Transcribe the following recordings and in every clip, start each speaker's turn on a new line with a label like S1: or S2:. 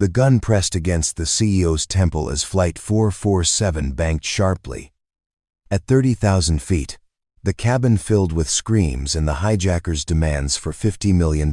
S1: The gun pressed against the CEO's temple as Flight 447 banked sharply. At 30,000 feet, the cabin filled with screams and the hijackers' demands for $50 million.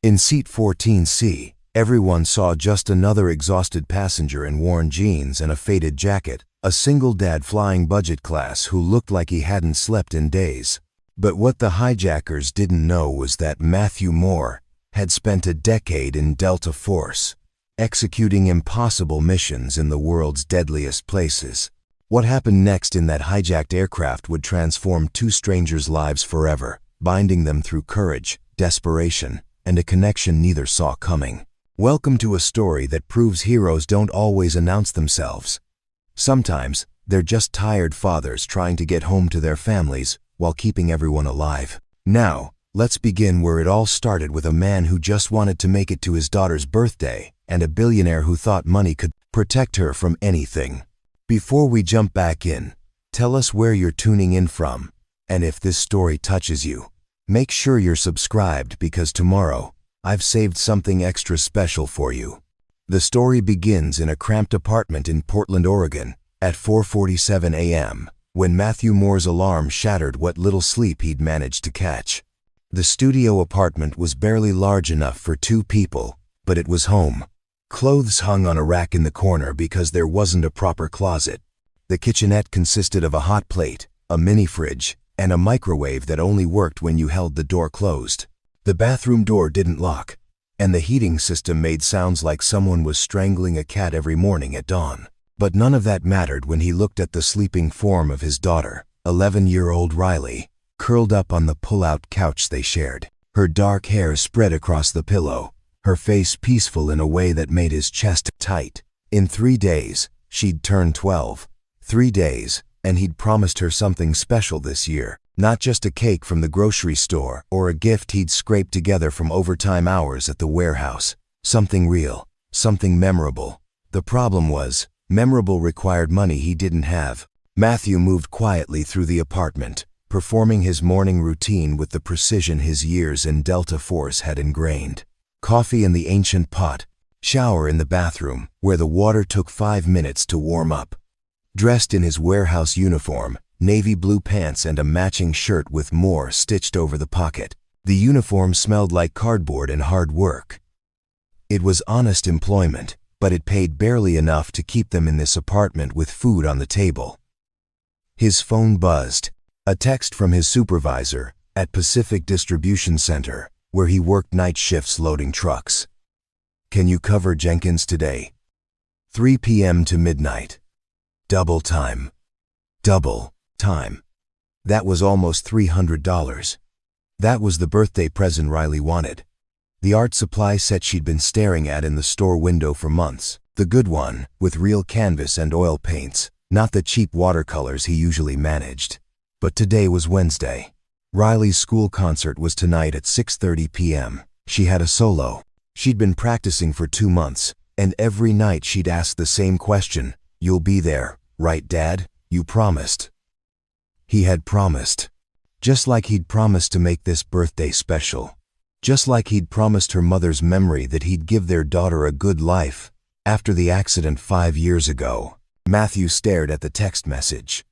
S1: In seat 14C, everyone saw just another exhausted passenger in worn jeans and a faded jacket, a single dad flying budget class who looked like he hadn't slept in days. But what the hijackers didn't know was that Matthew Moore had spent a decade in Delta Force, executing impossible missions in the world's deadliest places. What happened next in that hijacked aircraft would transform two strangers' lives forever, binding them through courage, desperation, and a connection neither saw coming. Welcome to a story that proves heroes don't always announce themselves. Sometimes, they're just tired fathers trying to get home to their families while keeping everyone alive. Now, let's begin where it all started, with a man who just wanted to make it to his daughter's birthday and a billionaire who thought money could protect her from anything. Before we jump back in, tell us where you're tuning in from, and if this story touches you, make sure you're subscribed, because tomorrow, I've saved something extra special for you. The story begins in a cramped apartment in Portland, Oregon, at 4:47 a.m., when Matthew Moore's alarm shattered what little sleep he'd managed to catch. The studio apartment was barely large enough for two people, but it was home. Clothes hung on a rack in the corner because there wasn't a proper closet. The kitchenette consisted of a hot plate, a mini fridge, and a microwave that only worked when you held the door closed. The bathroom door didn't lock, and the heating system made sounds like someone was strangling a cat every morning at dawn. But none of that mattered when he looked at the sleeping form of his daughter, 11-year-old Riley, curled up on the pull-out couch they shared. Her dark hair spread across the pillow, her face peaceful in a way that made his chest tight. In 3 days, she'd turned 12. 3 days, and he'd promised her something special this year. Not just a cake from the grocery store or a gift he'd scraped together from overtime hours at the warehouse. Something real, something memorable. The problem was, memorable required money he didn't have. Matthew moved quietly through the apartment, performing his morning routine with the precision his years in Delta Force had ingrained. Coffee in the ancient pot, shower in the bathroom, where the water took 5 minutes to warm up. Dressed in his warehouse uniform, navy blue pants and a matching shirt with Moore stitched over the pocket. The uniform smelled like cardboard and hard work. It was honest employment, but it paid barely enough to keep them in this apartment with food on the table. His phone buzzed, a text from his supervisor at Pacific Distribution Center, where he worked night shifts loading trucks. Can you cover Jenkins today? 3 p.m. to midnight. Double time. Double time. That was almost $300. That was the birthday present Riley wanted. The art supply set she'd been staring at in the store window for months. The good one, with real canvas and oil paints, not the cheap watercolors he usually managed. But today was Wednesday. Riley's school concert was tonight at 6:30 p.m. She had a solo. She'd been practicing for 2 months, and every night she'd ask the same question. You'll be there, right, Dad? You promised. He had promised. Just like he'd promised to make this birthday special. Just like he'd promised her mother's memory that he'd give their daughter a good life. After the accident 5 years ago, Matthew stared at the text message.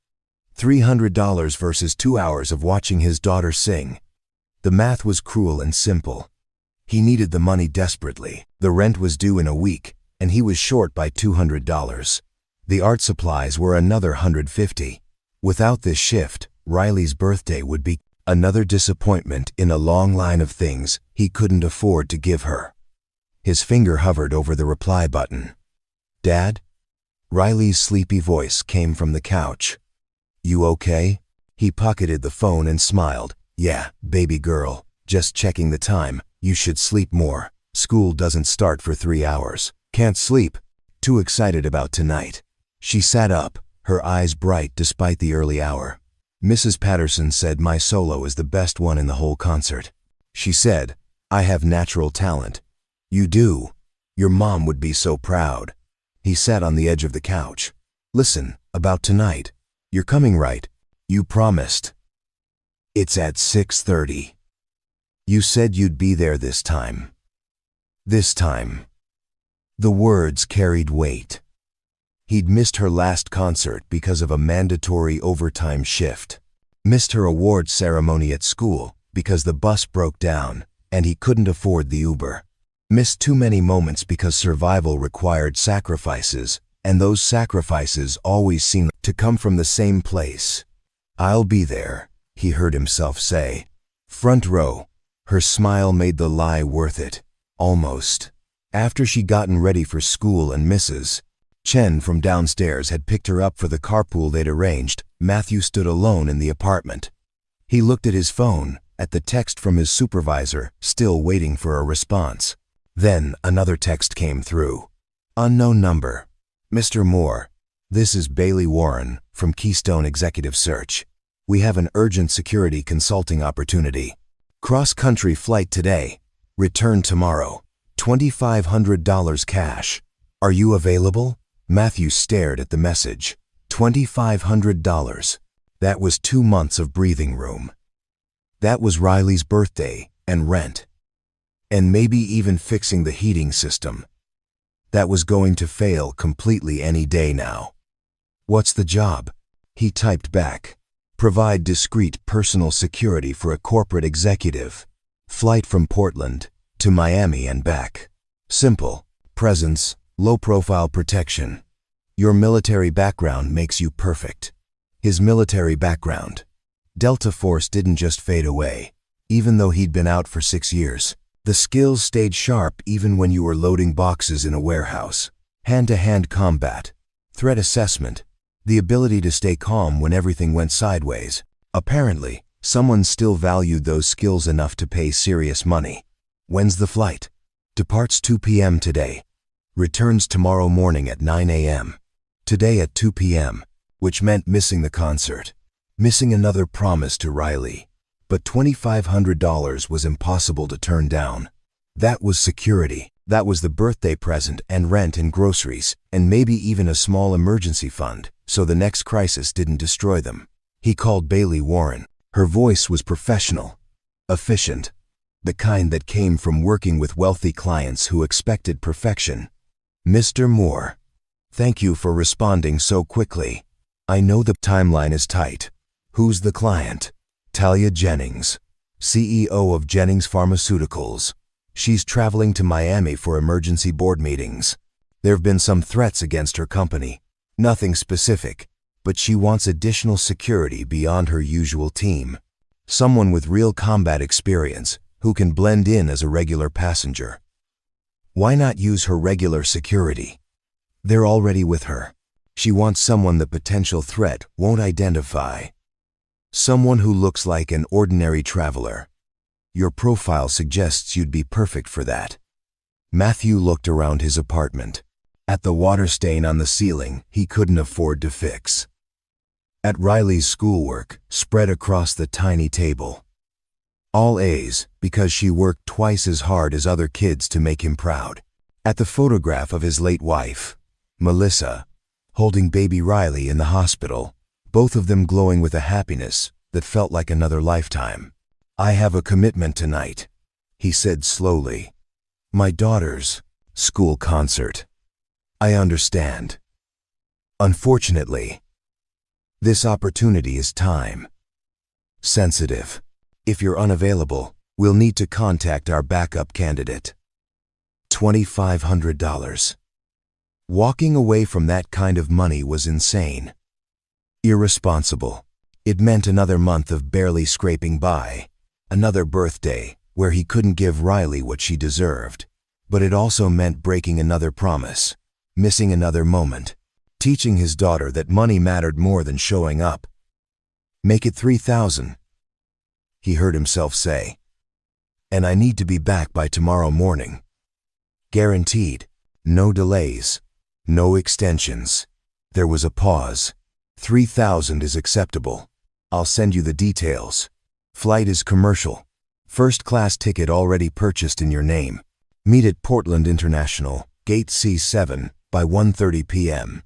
S1: $300 versus 2 hours of watching his daughter sing. The math was cruel and simple. He needed the money desperately. The rent was due in a week, and he was short by $200. The art supplies were another $150. Without this shift, Riley's birthday would be another disappointment in a long line of things he couldn't afford to give her. His finger hovered over the reply button. Dad? Riley's sleepy voice came from the couch. You okay? He pocketed the phone and smiled. Yeah, baby girl, just checking the time. You should sleep more. School doesn't start for 3 hours. Can't sleep. Too excited about tonight. She sat up, her eyes bright despite the early hour. Mrs. Patterson said my solo is the best one in the whole concert. She said, I have natural talent. You do. Your mom would be so proud. He sat on the edge of the couch. Listen, about tonight. You're coming, right? You promised. It's at 6:30. You said you'd be there this time. This time. The words carried weight. He'd missed her last concert because of a mandatory overtime shift. Missed her award ceremony at school because the bus broke down and he couldn't afford the Uber. Missed too many moments because survival required sacrifices, and those sacrifices always seemed to come from the same place. "I'll be there," he heard himself say. Front row. Her smile made the lie worth it. Almost. After she'd gotten ready for school and Mrs. Chen from downstairs had picked her up for the carpool they'd arranged, Matthew stood alone in the apartment. He looked at his phone, at the text from his supervisor, still waiting for a response. Then another text came through. "Unknown number. Mr. Moore, this is Bailey Warren from Keystone Executive Search. We have an urgent security consulting opportunity. Cross-country flight today. Return tomorrow. $2,500 cash. Are you available?" Matthew stared at the message. $2,500. That was 2 months of breathing room. That was Riley's birthday and rent. And maybe even fixing the heating system. That was going to fail completely any day now. "What's the job?" He typed back. "Provide discreet personal security for a corporate executive. Flight from Portland to Miami and back. Simple. Presence, low-profile protection. Your military background makes you perfect." His military background. Delta Force didn't just fade away, even though he'd been out for 6 years. The skills stayed sharp even when you were loading boxes in a warehouse. Hand-to-hand combat, threat assessment, the ability to stay calm when everything went sideways. Apparently, someone still valued those skills enough to pay serious money. "When's the flight?" "Departs 2 p.m. today. Returns tomorrow morning at 9 a.m. Today at 2 p.m., which meant missing the concert. Missing another promise to Riley. But $2,500 was impossible to turn down. That was security. That was the birthday present and rent and groceries, and maybe even a small emergency fund, so the next crisis didn't destroy them. He called Bailey Warren. Her voice was professional, efficient, the kind that came from working with wealthy clients who expected perfection. "Mr. Moore, thank you for responding so quickly. I know the timeline is tight. Who's the client?" "Talia Jennings, CEO of Jennings Pharmaceuticals. She's traveling to Miami for emergency board meetings. There've been some threats against her company. Nothing specific, but she wants additional security beyond her usual team. Someone with real combat experience who can blend in as a regular passenger." Why not use her regular security? They're already with her. She wants someone the potential threat won't identify. Someone who looks like an ordinary traveler. Your profile suggests you'd be perfect for that. Matthew looked around his apartment. At the water stain on the ceiling he couldn't afford to fix. At Riley's schoolwork spread across the tiny table. All A's because she worked twice as hard as other kids to make him proud. At the photograph of his late wife, Melissa, holding baby Riley in the hospital, both of them glowing with a happiness that felt like another lifetime. "I have a commitment tonight," he said slowly. "My daughter's school concert. I understand. Unfortunately, this opportunity is time sensitive. If you're unavailable, we'll need to contact our backup candidate." $2,500. Walking away from that kind of money was insane. Irresponsible. It meant another month of barely scraping by, another birthday where he couldn't give Riley what she deserved. But it also meant breaking another promise, missing another moment, teaching his daughter that money mattered more than showing up. "Make it 3,000, he heard himself say. "And I need to be back by tomorrow morning. Guaranteed. No delays. No extensions." There was a pause. 3,000 is acceptable. I'll send you the details. Flight is commercial. First-class ticket already purchased in your name. Meet at Portland International, Gate C7, by 1:30 p.m.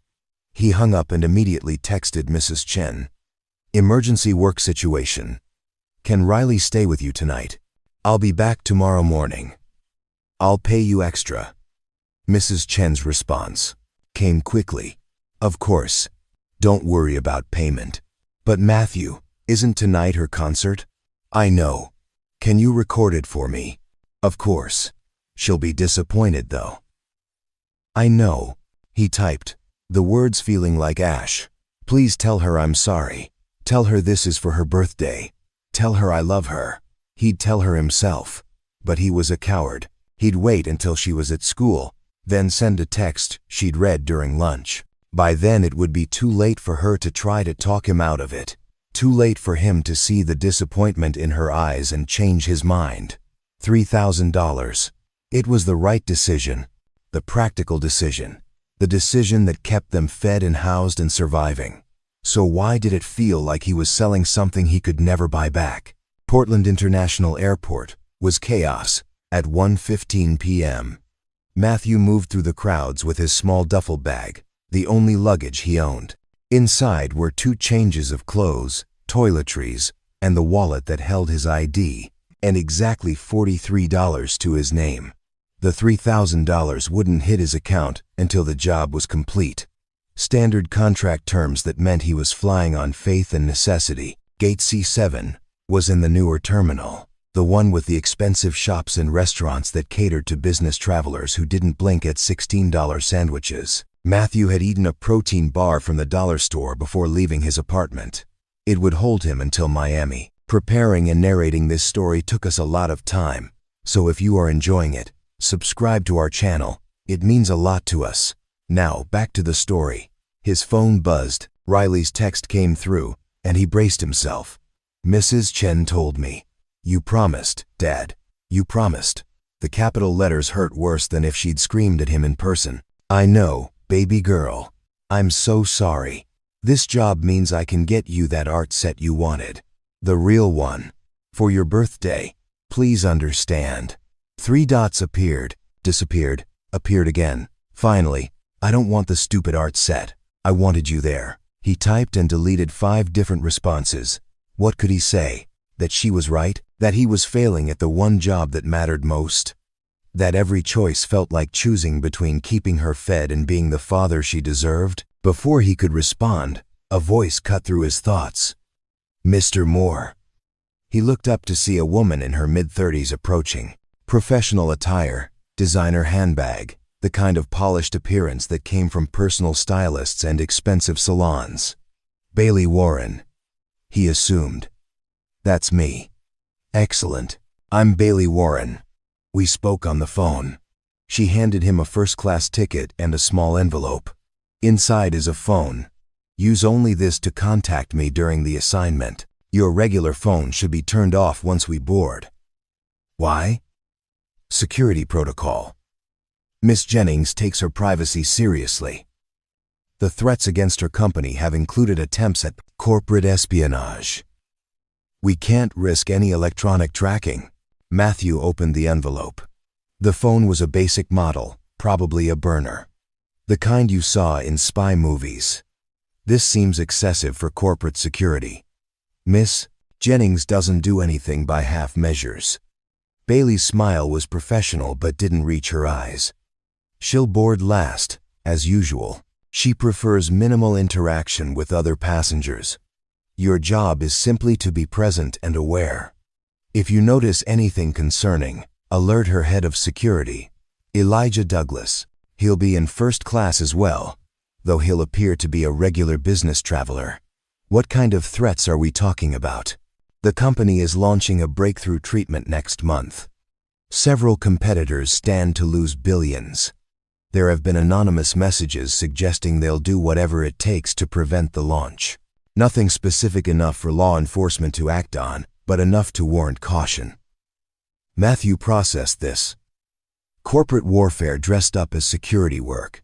S1: He hung up and immediately texted Mrs. Chen. "Emergency work situation. Can Riley stay with you tonight? I'll be back tomorrow morning. I'll pay you extra." Mrs. Chen's response came quickly. Of course. Don't worry about payment. But Matthew, isn't tonight her concert? I know. Can you record it for me? Of course. She'll be disappointed though. I know, he typed, the words feeling like ash. Please tell her I'm sorry. Tell her this is for her birthday. Tell her I love her. He'd tell her himself. But he was a coward. He'd wait until she was at school, then send a text she'd read during lunch. By then it would be too late for her to try to talk him out of it. Too late for him to see the disappointment in her eyes and change his mind. $3,000. It was the right decision. The practical decision. The decision that kept them fed and housed and surviving. So why did it feel like he was selling something he could never buy back? Portland International Airport was chaos at 1:15 p.m. Matthew moved through the crowds with his small duffel bag, the only luggage he owned. Inside were 2 changes of clothes, toiletries, and the wallet that held his ID, and exactly $43 to his name. The $3,000 wouldn't hit his account until the job was complete. Standard contract terms that meant he was flying on faith and necessity. Gate C7 was in the newer terminal, the one with the expensive shops and restaurants that catered to business travelers who didn't blink at $16 sandwiches. Matthew had eaten a protein bar from the dollar store before leaving his apartment. It would hold him until Miami. Preparing and narrating this story took us a lot of time, so if you are enjoying it, subscribe to our channel. It means a lot to us. Now, back to the story. His phone buzzed, Riley's text came through, and he braced himself. Mrs. Chen told me. You promised, Dad. You promised. The capital letters hurt worse than if she'd screamed at him in person. I know, baby girl. I'm so sorry. This job means I can get you that art set you wanted. The real one. For your birthday. Please understand. 3 dots appeared, disappeared, appeared again. Finally, I don't want the stupid art set. I wanted you there. He typed and deleted 5 different responses. What could he say? That she was right? That he was failing at the one job that mattered most? That every choice felt like choosing between keeping her fed and being the father she deserved? Before he could respond, a voice cut through his thoughts. Mr. Moore. He looked up to see a woman in her mid-30s approaching. Professional attire, designer handbag, the kind of polished appearance that came from personal stylists and expensive salons. Bailey Warren. He assumed. That's me. Excellent. I'm Bailey Warren. We spoke on the phone. She handed him a first-class ticket and a small envelope. Inside is a phone. Use only this to contact me during the assignment. Your regular phone should be turned off once we board. Why? Security protocol. Miss Jennings takes her privacy seriously. The threats against her company have included attempts at corporate espionage. We can't risk any electronic tracking. Matthew opened the envelope. The phone was a basic model, probably a burner. The kind you saw in spy movies. This seems excessive for corporate security. Miss Jennings doesn't do anything by half measures. Bailey's smile was professional but didn't reach her eyes. She'll board last, as usual. She prefers minimal interaction with other passengers. Your job is simply to be present and aware. If you notice anything concerning, alert her head of security, Elijah Douglas. He'll be in first class as well, though he'll appear to be a regular business traveler. What kind of threats are we talking about? The company is launching a breakthrough treatment next month. Several competitors stand to lose billions. There have been anonymous messages suggesting they'll do whatever it takes to prevent the launch. Nothing specific enough for law enforcement to act on, but enough to warrant caution. Matthew processed this. Corporate warfare dressed up as security work.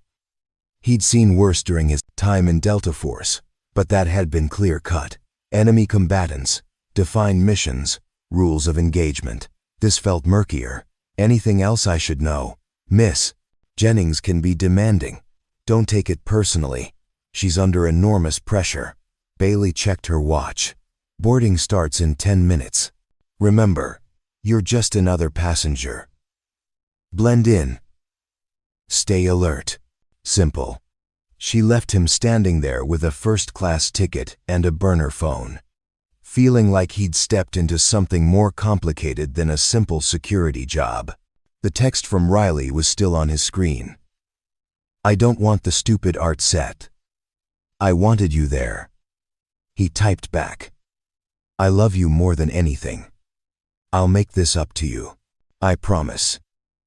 S1: He'd seen worse during his time in Delta Force, but that had been clear-cut. Enemy combatants, defined missions, rules of engagement. This felt murkier. Anything else I should know? Miss Jennings can be demanding. Don't take it personally. She's under enormous pressure. Bailey checked her watch. Boarding starts in 10 minutes. Remember, you're just another passenger. Blend in. Stay alert. Simple. She left him standing there with a first-class ticket and a burner phone, feeling like he'd stepped into something more complicated than a simple security job. The text from Riley was still on his screen. "I don't want the stupid art set. I wanted you there." He typed back, "I love you more than anything. I'll make this up to you. I promise."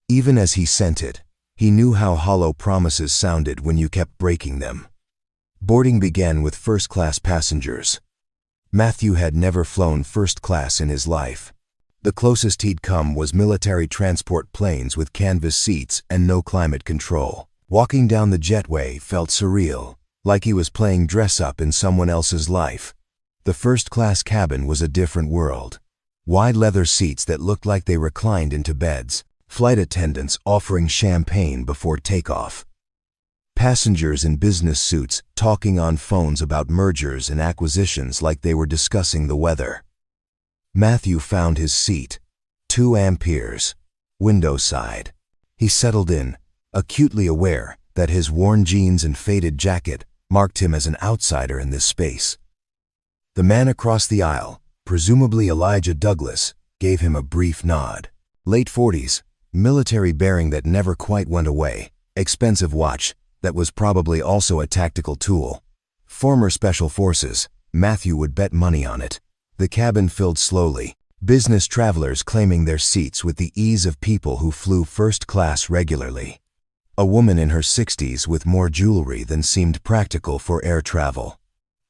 S1: Even as he sent it, he knew how hollow promises sounded when you kept breaking them. Boarding began with first-class passengers. Matthew had never flown first class in his life. The closest he'd come was military transport planes with canvas seats and no climate control. Walking down the jetway felt surreal, like he was playing dress-up in someone else's life. The first-class cabin was a different world. Wide leather seats that looked like they reclined into beds, flight attendants offering champagne before takeoff, passengers in business suits talking on phones about mergers and acquisitions like they were discussing the weather. Matthew found his seat, 2 amperes, window side. He settled in, acutely aware that his worn jeans and faded jacket marked him as an outsider in this space. The man across the aisle, presumably Elijah Douglas, gave him a brief nod. Late 40s, military bearing that never quite went away, expensive watch that was probably also a tactical tool. Former Special Forces, Matthew would bet money on it. The cabin filled slowly, business travelers claiming their seats with the ease of people who flew first class regularly. A woman in her 60s with more jewelry than seemed practical for air travel.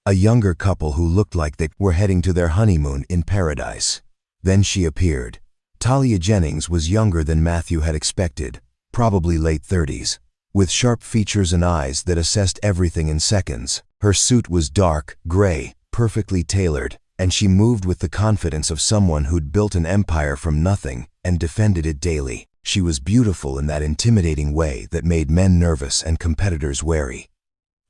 S1: A younger couple who looked like they were heading to their honeymoon in paradise. Then she appeared. Talia Jennings was younger than Matthew had expected, probably late 30s, with sharp features and eyes that assessed everything in seconds. Her suit was dark, gray, perfectly tailored, and she moved with the confidence of someone who'd built an empire from nothing and defended it daily. She was beautiful in that intimidating way that made men nervous and competitors wary.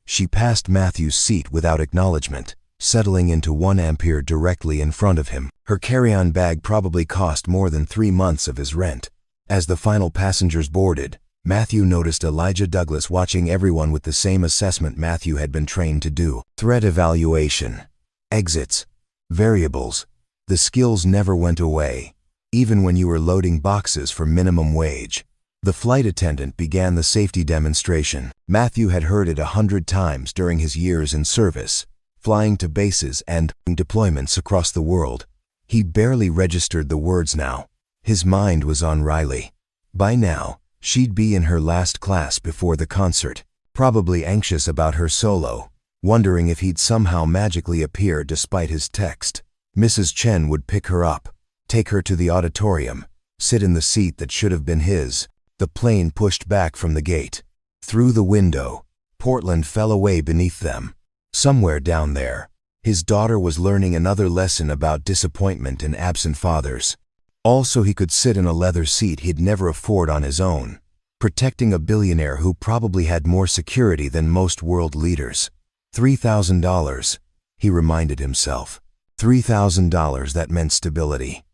S1: She passed Matthew's seat without acknowledgement, settling into 1 ampere directly in front of him. Her carry-on bag probably cost more than 3 months of his rent. As the final passengers boarded, Matthew noticed Elijah Douglas watching everyone with the same assessment Matthew had been trained to do. Threat evaluation, exits, variables. The skills never went away, even when you were loading boxes for minimum wage. The flight attendant began the safety demonstration. Matthew had heard it 100 times during his years in service, flying to bases and deployments across the world. He barely registered the words now. His mind was on Riley. By now, she'd be in her last class before the concert, probably anxious about her solo, wondering if he'd somehow magically appear despite his text. Mrs. Chen would pick her up, take her to the auditorium, sit in the seat that should have been his. The plane pushed back from the gate. Through the window, Portland fell away beneath them. Somewhere down there, his daughter was learning another lesson about disappointment in absent fathers. Also, he could sit in a leather seat he'd never afford on his own, protecting a billionaire who probably had more security than most world leaders. $3,000, he reminded himself. $3,000, that meant stability.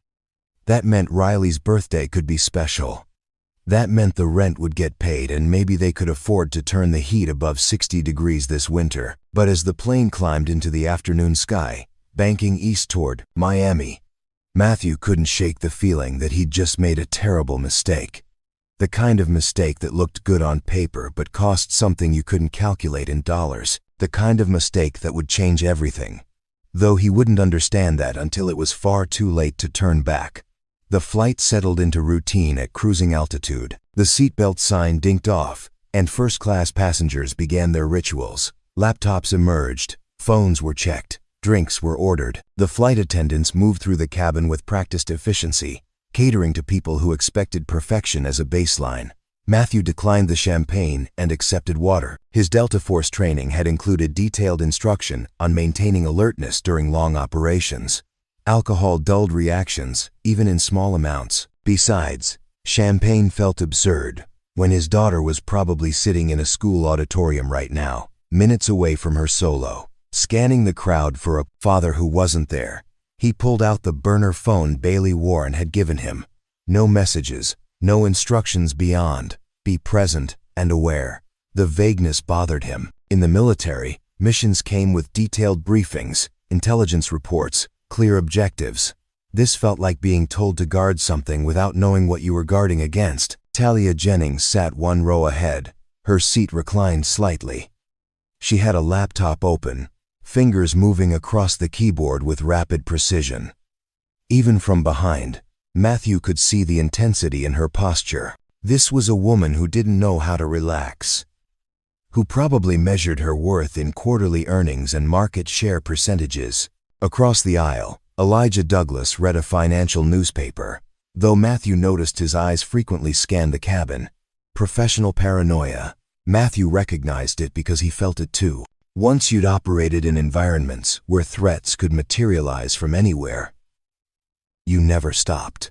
S1: That meant Riley's birthday could be special. That meant the rent would get paid and maybe they could afford to turn the heat above 60 degrees this winter. But as the plane climbed into the afternoon sky, banking east toward Miami, Matthew couldn't shake the feeling that he'd just made a terrible mistake. The kind of mistake that looked good on paper but cost something you couldn't calculate in dollars. The kind of mistake that would change everything. Though he wouldn't understand that until it was far too late to turn back. The flight settled into routine at cruising altitude. The seatbelt sign dinked off, and first-class passengers began their rituals. Laptops emerged, phones were checked, drinks were ordered. The flight attendants moved through the cabin with practiced efficiency, catering to people who expected perfection as a baseline. Matthew declined the champagne and accepted water. His Delta Force training had included detailed instruction on maintaining alertness during long operations. Alcohol dulled reactions, even in small amounts. Besides, champagne felt absurd when his daughter was probably sitting in a school auditorium right now, minutes away from her solo. Scanning the crowd for a father who wasn't there, he pulled out the burner phone Bailey Warren had given him. No messages, no instructions beyond. Be present and aware. The vagueness bothered him. In the military, missions came with detailed briefings, intelligence reports, clear objectives. This felt like being told to guard something without knowing what you were guarding against. Talia Jennings sat one row ahead, her seat reclined slightly. She had a laptop open, fingers moving across the keyboard with rapid precision. Even from behind, Matthew could see the intensity in her posture. This was a woman who didn't know how to relax, who probably measured her worth in quarterly earnings and market share percentages. Across the aisle, Elijah Douglas read a financial newspaper, though Matthew noticed his eyes frequently scanned the cabin. Professional paranoia. Matthew recognized it because he felt it too. Once you'd operated in environments where threats could materialize from anywhere, you never stopped.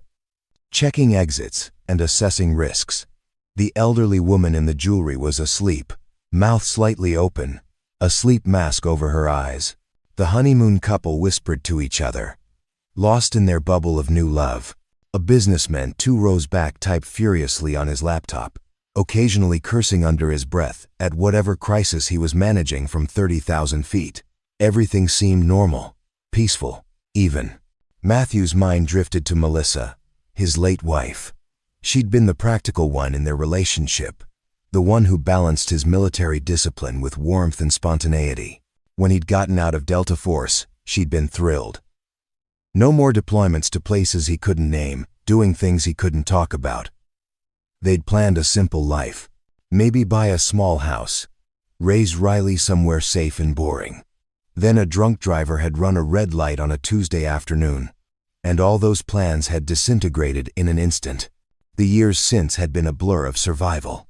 S1: Checking exits and assessing risks. The elderly woman in the jewelry was asleep, mouth slightly open, a sleep mask over her eyes. The honeymoon couple whispered to each other, lost in their bubble of new love. A businessman 2 rows back typed furiously on his laptop, occasionally cursing under his breath at whatever crisis he was managing from 30,000 feet. Everything seemed normal, peaceful, even. Matthew's mind drifted to Melissa, his late wife. She'd been the practical one in their relationship, the one who balanced his military discipline with warmth and spontaneity. When he'd gotten out of Delta Force, she'd been thrilled. No more deployments to places he couldn't name, doing things he couldn't talk about. They'd planned a simple life, maybe buy a small house, raise Riley somewhere safe and boring. Then a drunk driver had run a red light on a Tuesday afternoon, and all those plans had disintegrated in an instant. The years since had been a blur of survival.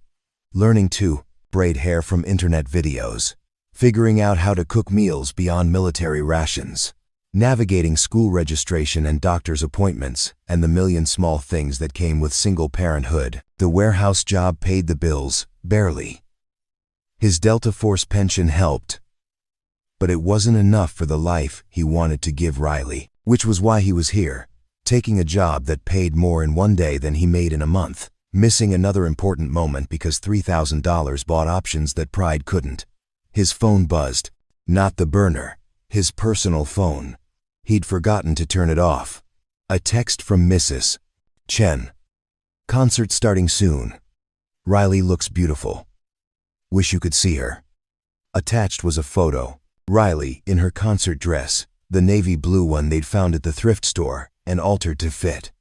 S1: Learning to braid hair from internet videos, figuring out how to cook meals beyond military rations, navigating school registration and doctor's appointments, and the million small things that came with single parenthood. The warehouse job paid the bills, barely. His Delta Force pension helped, but it wasn't enough for the life he wanted to give Riley, which was why he was here, taking a job that paid more in one day than he made in a month, missing another important moment because $3,000 bought options that pride couldn't. His phone buzzed, not the burner, his personal phone. He'd forgotten to turn it off. A text from Mrs. Chen. Concert starting soon. Riley looks beautiful. Wish you could see her. Attached was a photo. Riley in her concert dress, the navy blue one they'd found at the thrift store and altered to fit.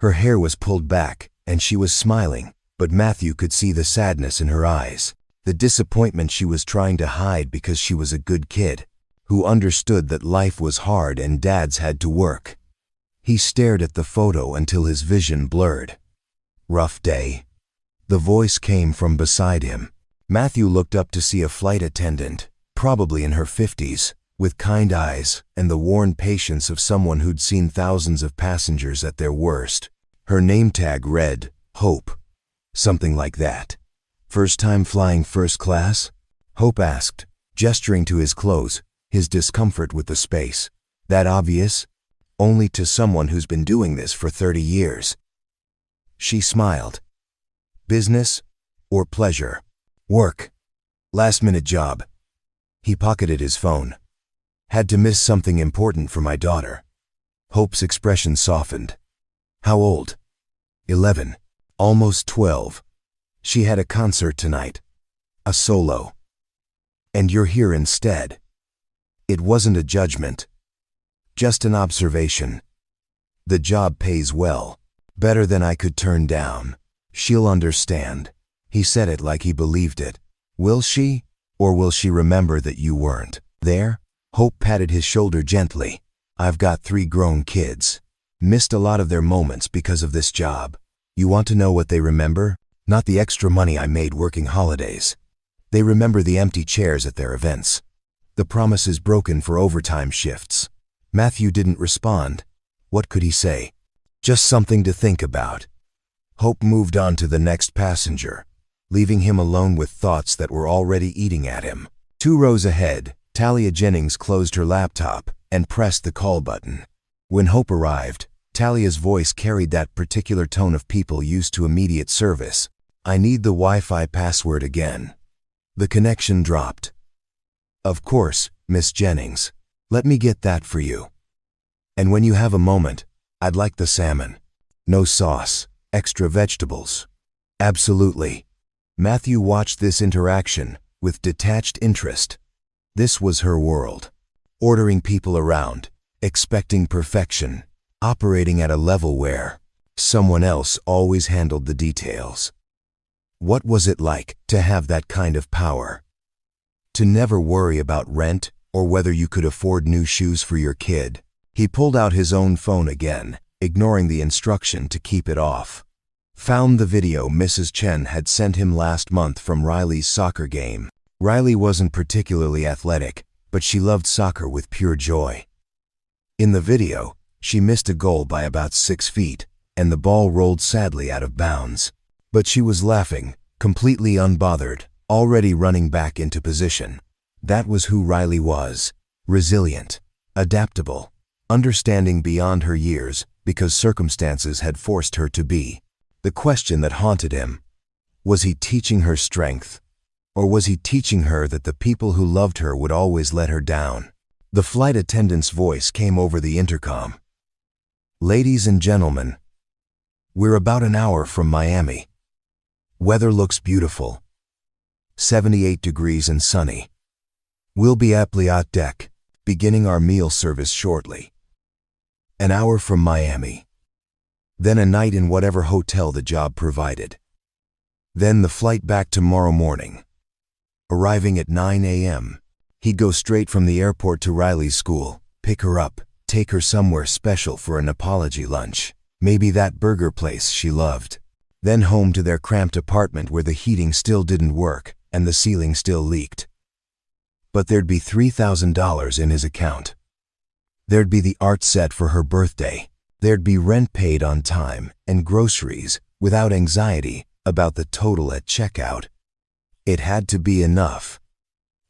S1: Her hair was pulled back and she was smiling, but Matthew could see the sadness in her eyes, the disappointment she was trying to hide because she was a good kid, who understood that life was hard and dads had to work. He stared at the photo until his vision blurred. Rough day. The voice came from beside him. Matthew looked up to see a flight attendant, probably in her 50s, with kind eyes and the worn patience of someone who'd seen thousands of passengers at their worst. Her name tag read, Hope. Something like that. First time flying first class? Hope asked, gesturing to his clothes, his discomfort with the space. That obvious? Only to someone who's been doing this for 30 years. She smiled. Business or pleasure? Work. Last-minute job. He pocketed his phone. Had to miss something important for my daughter. Hope's expression softened. How old? 11. Almost 12. She had a concert tonight. A solo. And you're here instead. It wasn't a judgment. Just an observation. The job pays well. Better than I could turn down. She'll understand. He said it like he believed it. Will she? Or will she remember that you weren't there? Hope patted his shoulder gently. I've got 3 grown kids. Missed a lot of their moments because of this job. You want to know what they remember? Not the extra money I made working holidays. They remember the empty chairs at their events. The promises broken for overtime shifts. Matthew didn't respond. What could he say? Just something to think about. Hope moved on to the next passenger, leaving him alone with thoughts that were already eating at him. 2 rows ahead, Talia Jennings closed her laptop and pressed the call button. When Hope arrived, Talia's voice carried that particular tone of people used to immediate service. I need the Wi-Fi password again. The connection dropped. Of course, Miss Jennings. Let me get that for you. And when you have a moment, I'd like the salmon. No sauce, extra vegetables. Absolutely. Matthew watched this interaction with detached interest. This was her world. Ordering people around, expecting perfection, operating at a level where someone else always handled the details. What was it like to have that kind of power? To never worry about rent or whether you could afford new shoes for your kid. He pulled out his own phone again, ignoring the instruction to keep it off. Found the video Mrs. Chen had sent him last month from Riley's soccer game. Riley wasn't particularly athletic, but she loved soccer with pure joy. In the video, she missed a goal by about 6 feet, and the ball rolled sadly out of bounds. But she was laughing, completely unbothered, already running back into position. That was who Riley was. Resilient, adaptable, understanding beyond her years because circumstances had forced her to be. The question that haunted him, was he teaching her strength? Or was he teaching her that the people who loved her would always let her down? The flight attendant's voice came over the intercom. Ladies and gentlemen, we're about an hour from Miami. Weather looks beautiful. 78 degrees and sunny. We'll be at Pliat deck, beginning our meal service shortly. An hour from Miami. Then a night in whatever hotel the job provided. Then the flight back tomorrow morning. Arriving at 9 a.m. He'd go straight from the airport to Riley's school, pick her up, take her somewhere special for an apology lunch. Maybe that burger place she loved. Then home to their cramped apartment where the heating still didn't work and the ceiling still leaked. But there'd be $3,000 in his account. There'd be the art set for her birthday. There'd be rent paid on time and groceries without anxiety about the total at checkout. It had to be enough.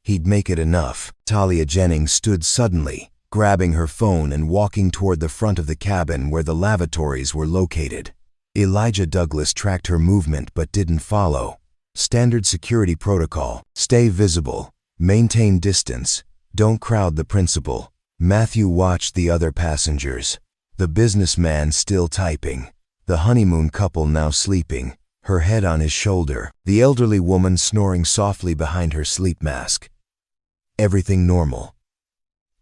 S1: He'd make it enough. Talia Jennings stood suddenly, grabbing her phone and walking toward the front of the cabin where the lavatories were located. Elijah Douglas tracked her movement but didn't follow. Standard security protocol: stay visible, maintain distance, don't crowd the principal. Matthew watched the other passengers. The businessman still typing. The honeymoon couple now sleeping, her head on his shoulder. The elderly woman snoring softly behind her sleep mask. Everything normal.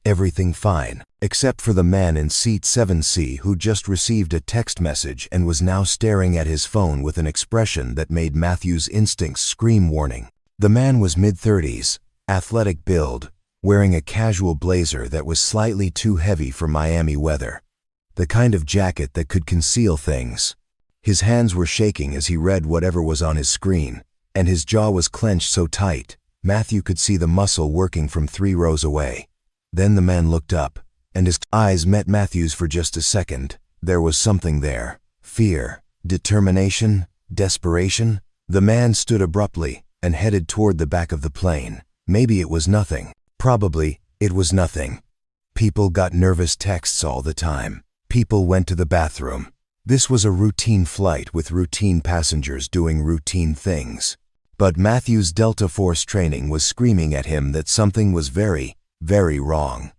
S1: Everything fine, except for the man in seat 7C who just received a text message and was now staring at his phone with an expression that made Matthew's instincts scream warning. The man was mid-30s, athletic build, wearing a casual blazer that was slightly too heavy for Miami weather. The kind of jacket that could conceal things. His hands were shaking as he read whatever was on his screen, and his jaw was clenched so tight, Matthew could see the muscle working from 3 rows away. Then the man looked up, and his eyes met Matthew's for just a second. There was something there. Fear, determination, desperation. The man stood abruptly and headed toward the back of the plane. Maybe it was nothing. Probably, it was nothing. People got nervous texts all the time. People went to the bathroom. This was a routine flight with routine passengers doing routine things. But Matthew's Delta Force training was screaming at him that something was very wrong.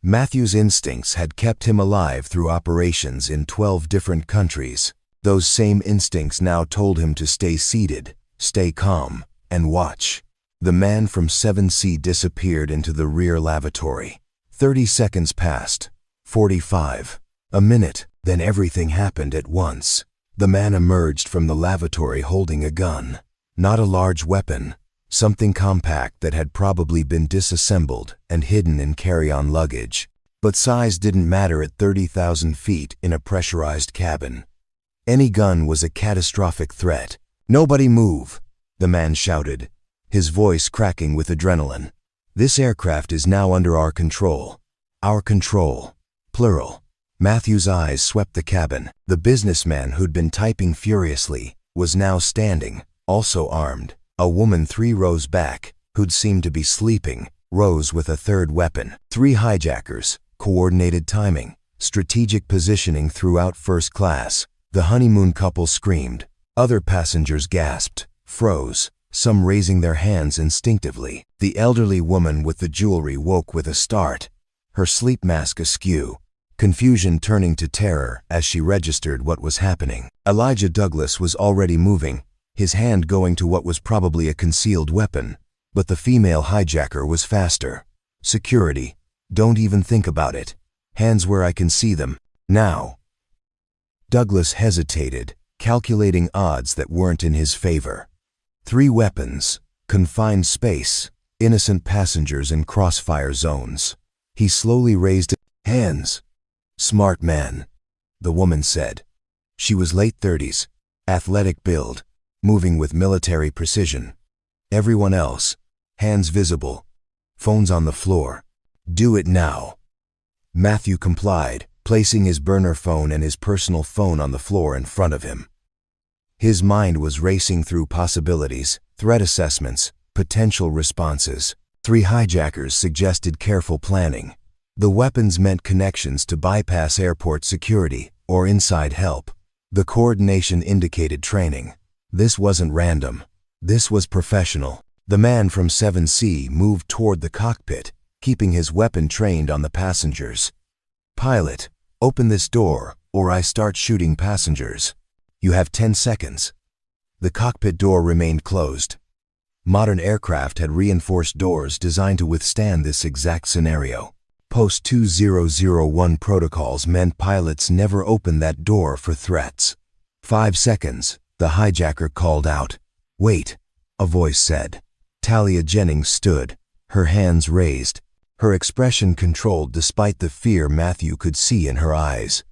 S1: Matthew's instincts had kept him alive through operations in 12 different countries. Those same instincts now told him to stay seated, stay calm, and watch. The man from 7C disappeared into the rear lavatory. 30 seconds passed. 45. A minute. Then everything happened at once. The man emerged from the lavatory holding a gun. Not a large weapon. Something compact that had probably been disassembled and hidden in carry-on luggage. But size didn't matter at 30,000 feet in a pressurized cabin. Any gun was a catastrophic threat. "Nobody move," the man shouted, his voice cracking with adrenaline. "This aircraft is now under our control. Our control. Plural." Matthew's eyes swept the cabin. The businessman who'd been typing furiously was now standing, also armed. A woman 3 rows back, who'd seemed to be sleeping, rose with a third weapon. 3 hijackers, coordinated timing, strategic positioning throughout first class. The honeymoon couple screamed. Other passengers gasped, froze, some raising their hands instinctively. The elderly woman with the jewelry woke with a start, her sleep mask askew, confusion turning to terror as she registered what was happening. Elijah Douglas was already moving, his hand going to what was probably a concealed weapon, but the female hijacker was faster. Security. Don't even think about it. Hands where I can see them. Now. Douglas hesitated, calculating odds that weren't in his favor. 3 weapons, confined space, innocent passengers in crossfire zones. He slowly raised his hands. Smart man, the woman said. She was late 30s, athletic build, moving with military precision. Everyone else, hands visible, phones on the floor. Do it now. Matthew complied, placing his burner phone and his personal phone on the floor in front of him. His mind was racing through possibilities, threat assessments, potential responses. 3 hijackers suggested careful planning. The weapons meant connections to bypass airport security or inside help. The coordination indicated training. This wasn't random. This was professional. The man from 7C moved toward the cockpit, keeping his weapon trained on the passengers. Pilot, open this door, or I start shooting passengers. You have 10 seconds. The cockpit door remained closed. Modern aircraft had reinforced doors designed to withstand this exact scenario. Post-2001 protocols meant pilots never opened that door for threats. 5 seconds, the hijacker called out. Wait, a voice said. Talia Jennings stood, her hands raised, her expression controlled despite the fear Matthew could see in her eyes.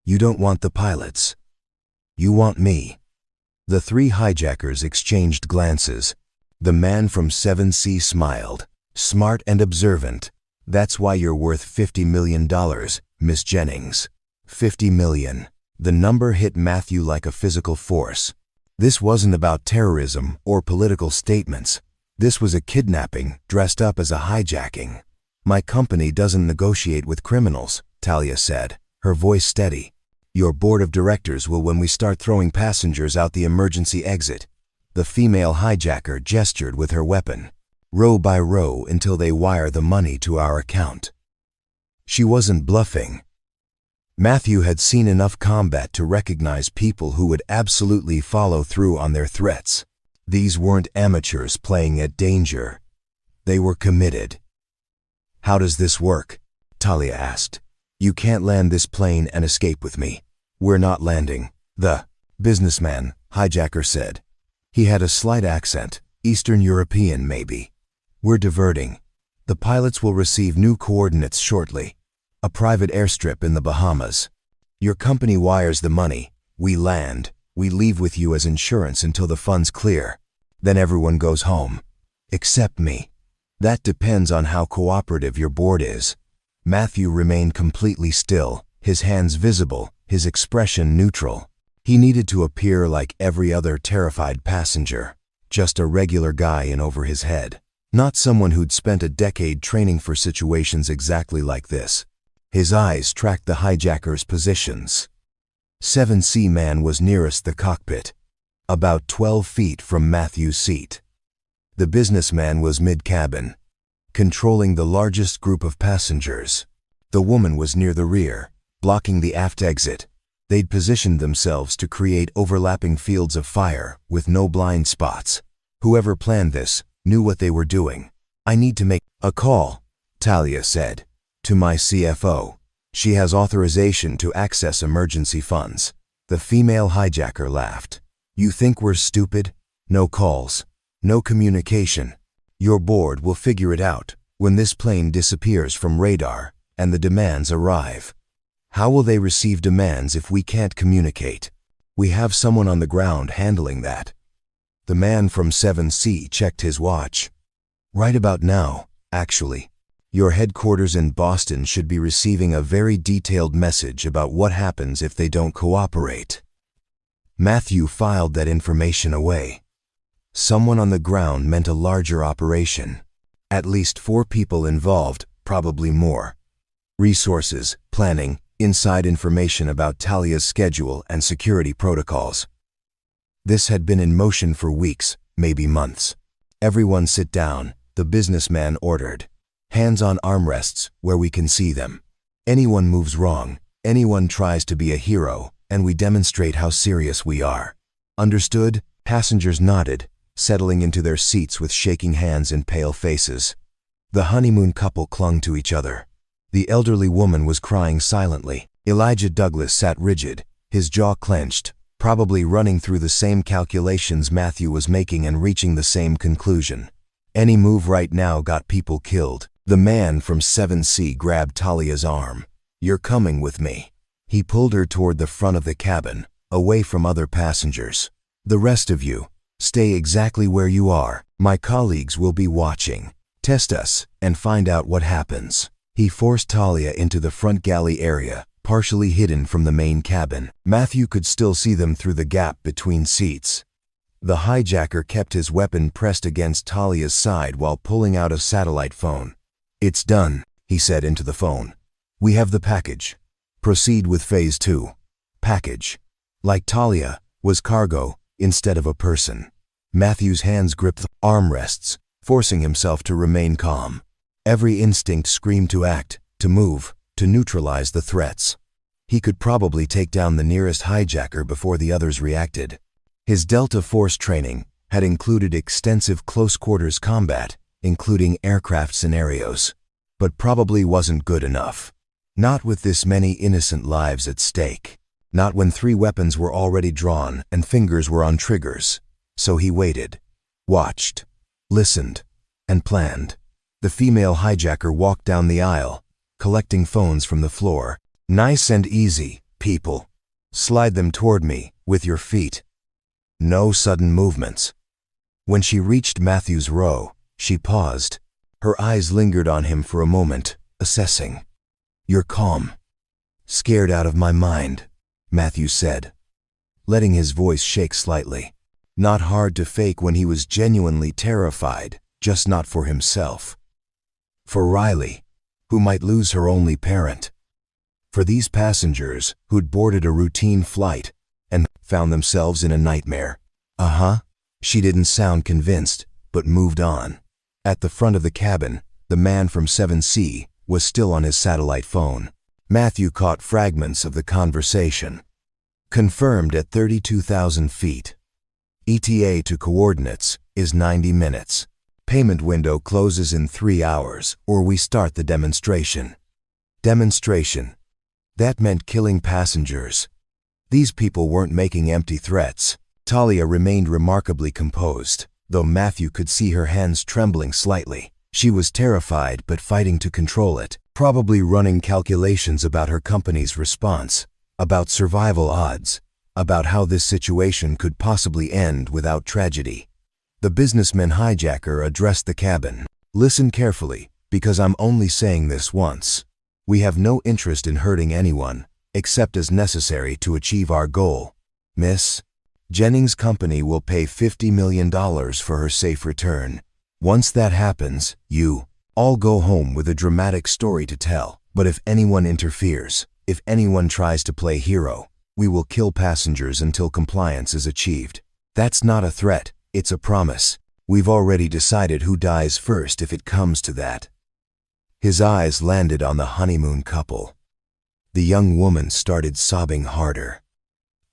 S1: You don't want the pilots. You want me. The 3 hijackers exchanged glances. The man from 7C smiled, smart and observant. That's why you're worth $50 million, Miss Jennings. 50 million. The number hit Matthew like a physical force. This wasn't about terrorism or political statements. This was a kidnapping dressed up as a hijacking. My company doesn't negotiate with criminals, Talia said, her voice steady. Your board of directors will when we start throwing passengers out the emergency exit. The female hijacker gestured with her weapon. Row by row until they wire the money to our account. She wasn't bluffing. Matthew had seen enough combat to recognize people who would absolutely follow through on their threats. These weren't amateurs playing at danger. They were committed. How does this work? Talia asked. You can't land this plane and escape with me. We're not landing. The businessman, hijacker said. He had a slight accent, Eastern European maybe. We're diverting. The pilots will receive new coordinates shortly. A private airstrip in the Bahamas. Your company wires the money. We land. We leave with you as insurance until the funds clear. Then everyone goes home. Except me. That depends on how cooperative your board is. Matthew remained completely still, his hands visible, his expression neutral. He needed to appear like every other terrified passenger. Just a regular guy in over his head. Not someone who'd spent a decade training for situations exactly like this. His eyes tracked the hijackers' positions. 7C man was nearest the cockpit, about 12 feet from Matthew's seat. The businessman was mid-cabin, controlling the largest group of passengers. The woman was near the rear, blocking the aft exit. They'd positioned themselves to create overlapping fields of fire with no blind spots. Whoever planned this knew what they were doing. I need to make a call, Talia said, to my CFO. She has authorization to access emergency funds. The female hijacker laughed. You think we're stupid? No calls. No communication. Your board will figure it out when this plane disappears from radar and the demands arrive. How will they receive demands if we can't communicate? We have someone on the ground handling that. The man from 7C checked his watch. Right about now, actually. Your headquarters in Boston should be receiving a very detailed message about what happens if they don't cooperate. Matthew filed that information away. Someone on the ground meant a larger operation. At least 4 people involved, probably more. Resources, planning, inside information about Talia's schedule and security protocols. This had been in motion for weeks, maybe months. "Everyone sit down," the businessman ordered. "Hands on armrests, where we can see them. Anyone moves wrong, anyone tries to be a hero, and we demonstrate how serious we are. Understood?" Passengers nodded, settling into their seats with shaking hands and pale faces. The honeymoon couple clung to each other. The elderly woman was crying silently. Elijah Douglas sat rigid, his jaw clenched, probably running through the same calculations Matthew was making and reaching the same conclusion. Any move right now got people killed. The man from 7C grabbed Talia's arm. "You're coming with me." He pulled her toward the front of the cabin, away from other passengers. "The rest of you, stay exactly where you are. My colleagues will be watching. Test us and find out what happens." He forced Talia into the front galley area, partially hidden from the main cabin. Matthew could still see them through the gap between seats. The hijacker kept his weapon pressed against Talia's side while pulling out a satellite phone. "It's done," he said into the phone. "We have the package. Proceed with phase 2. Package, like Talia, was cargo instead of a person." Matthew's hands gripped the armrests, forcing himself to remain calm. Every instinct screamed to act, to move, to neutralize the threats. He could probably take down the nearest hijacker before the others reacted. His Delta Force training had included extensive close-quarters combat, including aircraft scenarios, but probably wasn't good enough. Not with this many innocent lives at stake. Not when 3 weapons were already drawn and fingers were on triggers. So he waited, watched, listened, and planned. The female hijacker walked down the aisle, collecting phones from the floor. "Nice and easy, people. Slide them toward me with your feet. No sudden movements." When she reached Matthew's row, she paused. Her eyes lingered on him for a moment, assessing. "You're calm." "Scared out of my mind," Matthew said, letting his voice shake slightly. Not hard to fake when he was genuinely terrified, just not for himself. For Riley, who might lose her only parent. For these passengers who'd boarded a routine flight and found themselves in a nightmare. She didn't sound convinced, but moved on. At the front of the cabin, the man from 7C was still on his satellite phone. Matthew caught fragments of the conversation. "Confirmed at 32,000 feet. ETA to coordinates is 90 minutes. Payment window closes in 3 hours, or we start the demonstration." Demonstration. That meant killing passengers. These people weren't making empty threats. Talia remained remarkably composed, though Matthew could see her hands trembling slightly. She was terrified but fighting to control it, probably running calculations about her company's response, about survival odds, about how this situation could possibly end without tragedy. The businessman hijacker addressed the cabin. "Listen carefully, because I'm only saying this once. We have no interest in hurting anyone, except as necessary to achieve our goal. Miss, Jennings' company will pay $50 million for her safe return. Once that happens, you all go home with a dramatic story to tell. But if anyone interferes, if anyone tries to play hero, we will kill passengers until compliance is achieved. That's not a threat. It's a promise. We've already decided who dies first if it comes to that." His eyes landed on the honeymoon couple. The young woman started sobbing harder.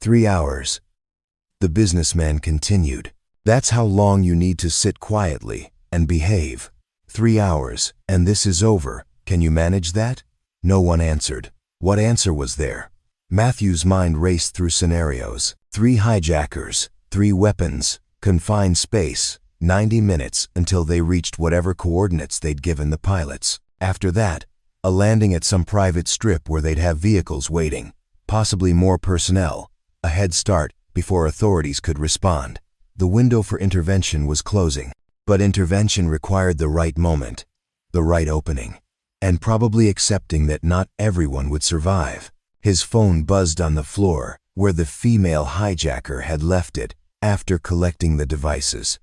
S1: 3 hours. The businessman continued. "That's how long you need to sit quietly and behave. 3 hours, and this is over. Can you manage that?" No one answered. What answer was there? Matthew's mind raced through scenarios. 3 hijackers, 3 weapons, confined space, 90 minutes until they reached whatever coordinates they'd given the pilots. After that, a landing at some private strip where they'd have vehicles waiting, possibly more personnel, a head start before authorities could respond. The window for intervention was closing, but intervention required the right moment, the right opening, and probably accepting that not everyone would survive. His phone buzzed on the floor where the female hijacker had left it after collecting the devices.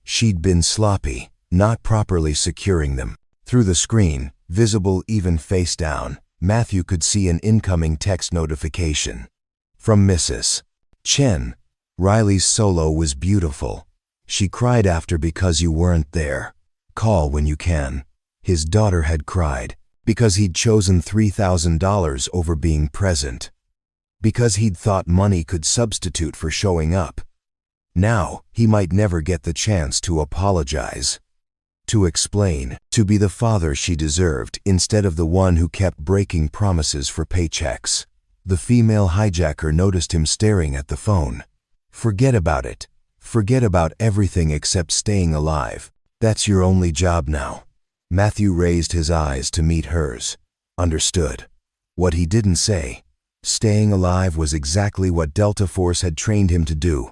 S1: She'd been sloppy, not properly securing them. Through the screen, visible even face down, Matthew could see an incoming text notification. From Mrs. Chen, Riley's solo was beautiful. She cried after because you weren't there. Call when you can. His daughter had cried because he'd chosen $3,000 over being present. Because he'd thought money could substitute for showing up. Now, he might never get the chance to apologize, to explain, to be the father she deserved instead of the one who kept breaking promises for paychecks. The female hijacker noticed him staring at the phone. Forget about it. Forget about everything except staying alive. That's your only job now. Matthew raised his eyes to meet hers. Understood. What he didn't say. Staying alive was exactly what Delta Force had trained him to do.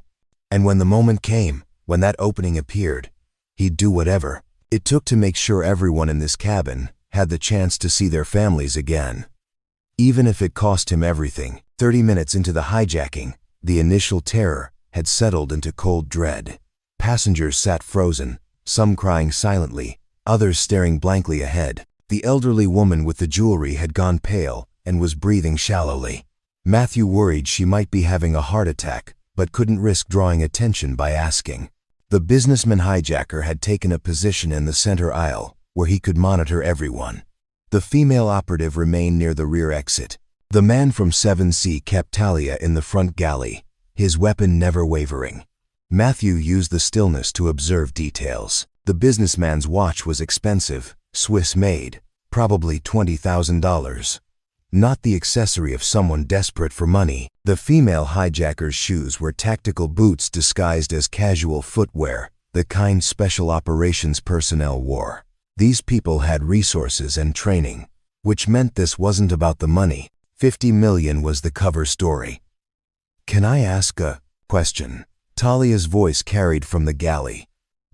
S1: And when the moment came, when that opening appeared, he'd do whatever it took to make sure everyone in this cabin had the chance to see their families again. Even if it cost him everything. 30 minutes into the hijacking, the initial terror had settled into cold dread. Passengers sat frozen, some crying silently, others staring blankly ahead. The elderly woman with the jewelry had gone pale and was breathing shallowly. Matthew worried she might be having a heart attack, but couldn't risk drawing attention by asking. The businessman hijacker had taken a position in the center aisle, where he could monitor everyone. The female operative remained near the rear exit. The man from 7C kept Talia in the front galley, his weapon never wavering. Matthew used the stillness to observe details. The businessman's watch was expensive, Swiss-made, probably $20,000. Not the accessory of someone desperate for money. The female hijacker's shoes were tactical boots disguised as casual footwear, the kind special operations personnel wore. These people had resources and training, which meant this wasn't about the money. 50 million was the cover story. Can I ask a question? Talia's voice carried from the galley.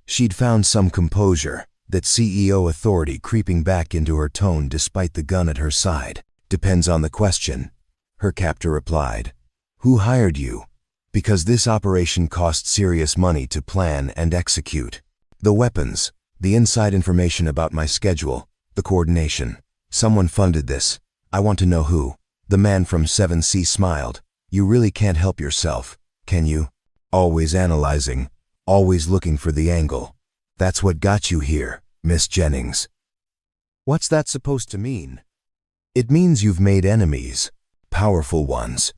S1: She'd found some composure, that CEO authority creeping back into her tone despite the gun at her side. Depends on the question, her captor replied. Who hired you? Because this operation cost serious money to plan and execute. The weapons, the inside information about my schedule, the coordination. Someone funded this. I want to know who. The man from 7C smiled. You really can't help yourself, can you? Always analyzing, always looking for the angle. That's what got you here, Miss Jennings. What's that supposed to mean? It means you've made enemies, powerful ones.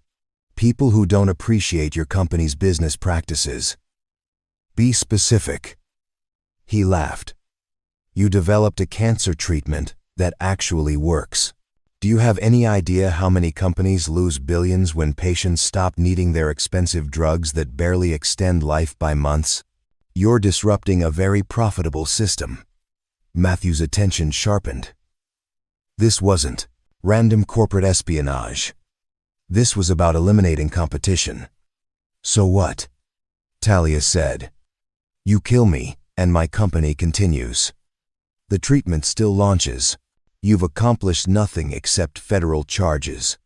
S1: People who don't appreciate your company's business practices. Be specific. He laughed. You developed a cancer treatment that actually works. Do you have any idea how many companies lose billions when patients stop needing their expensive drugs that barely extend life by months? You're disrupting a very profitable system. Matthew's attention sharpened. This wasn't random corporate espionage. This was about eliminating competition. So what? Talia said. You kill me, and my company continues. The treatment still launches. You've accomplished nothing except federal charges.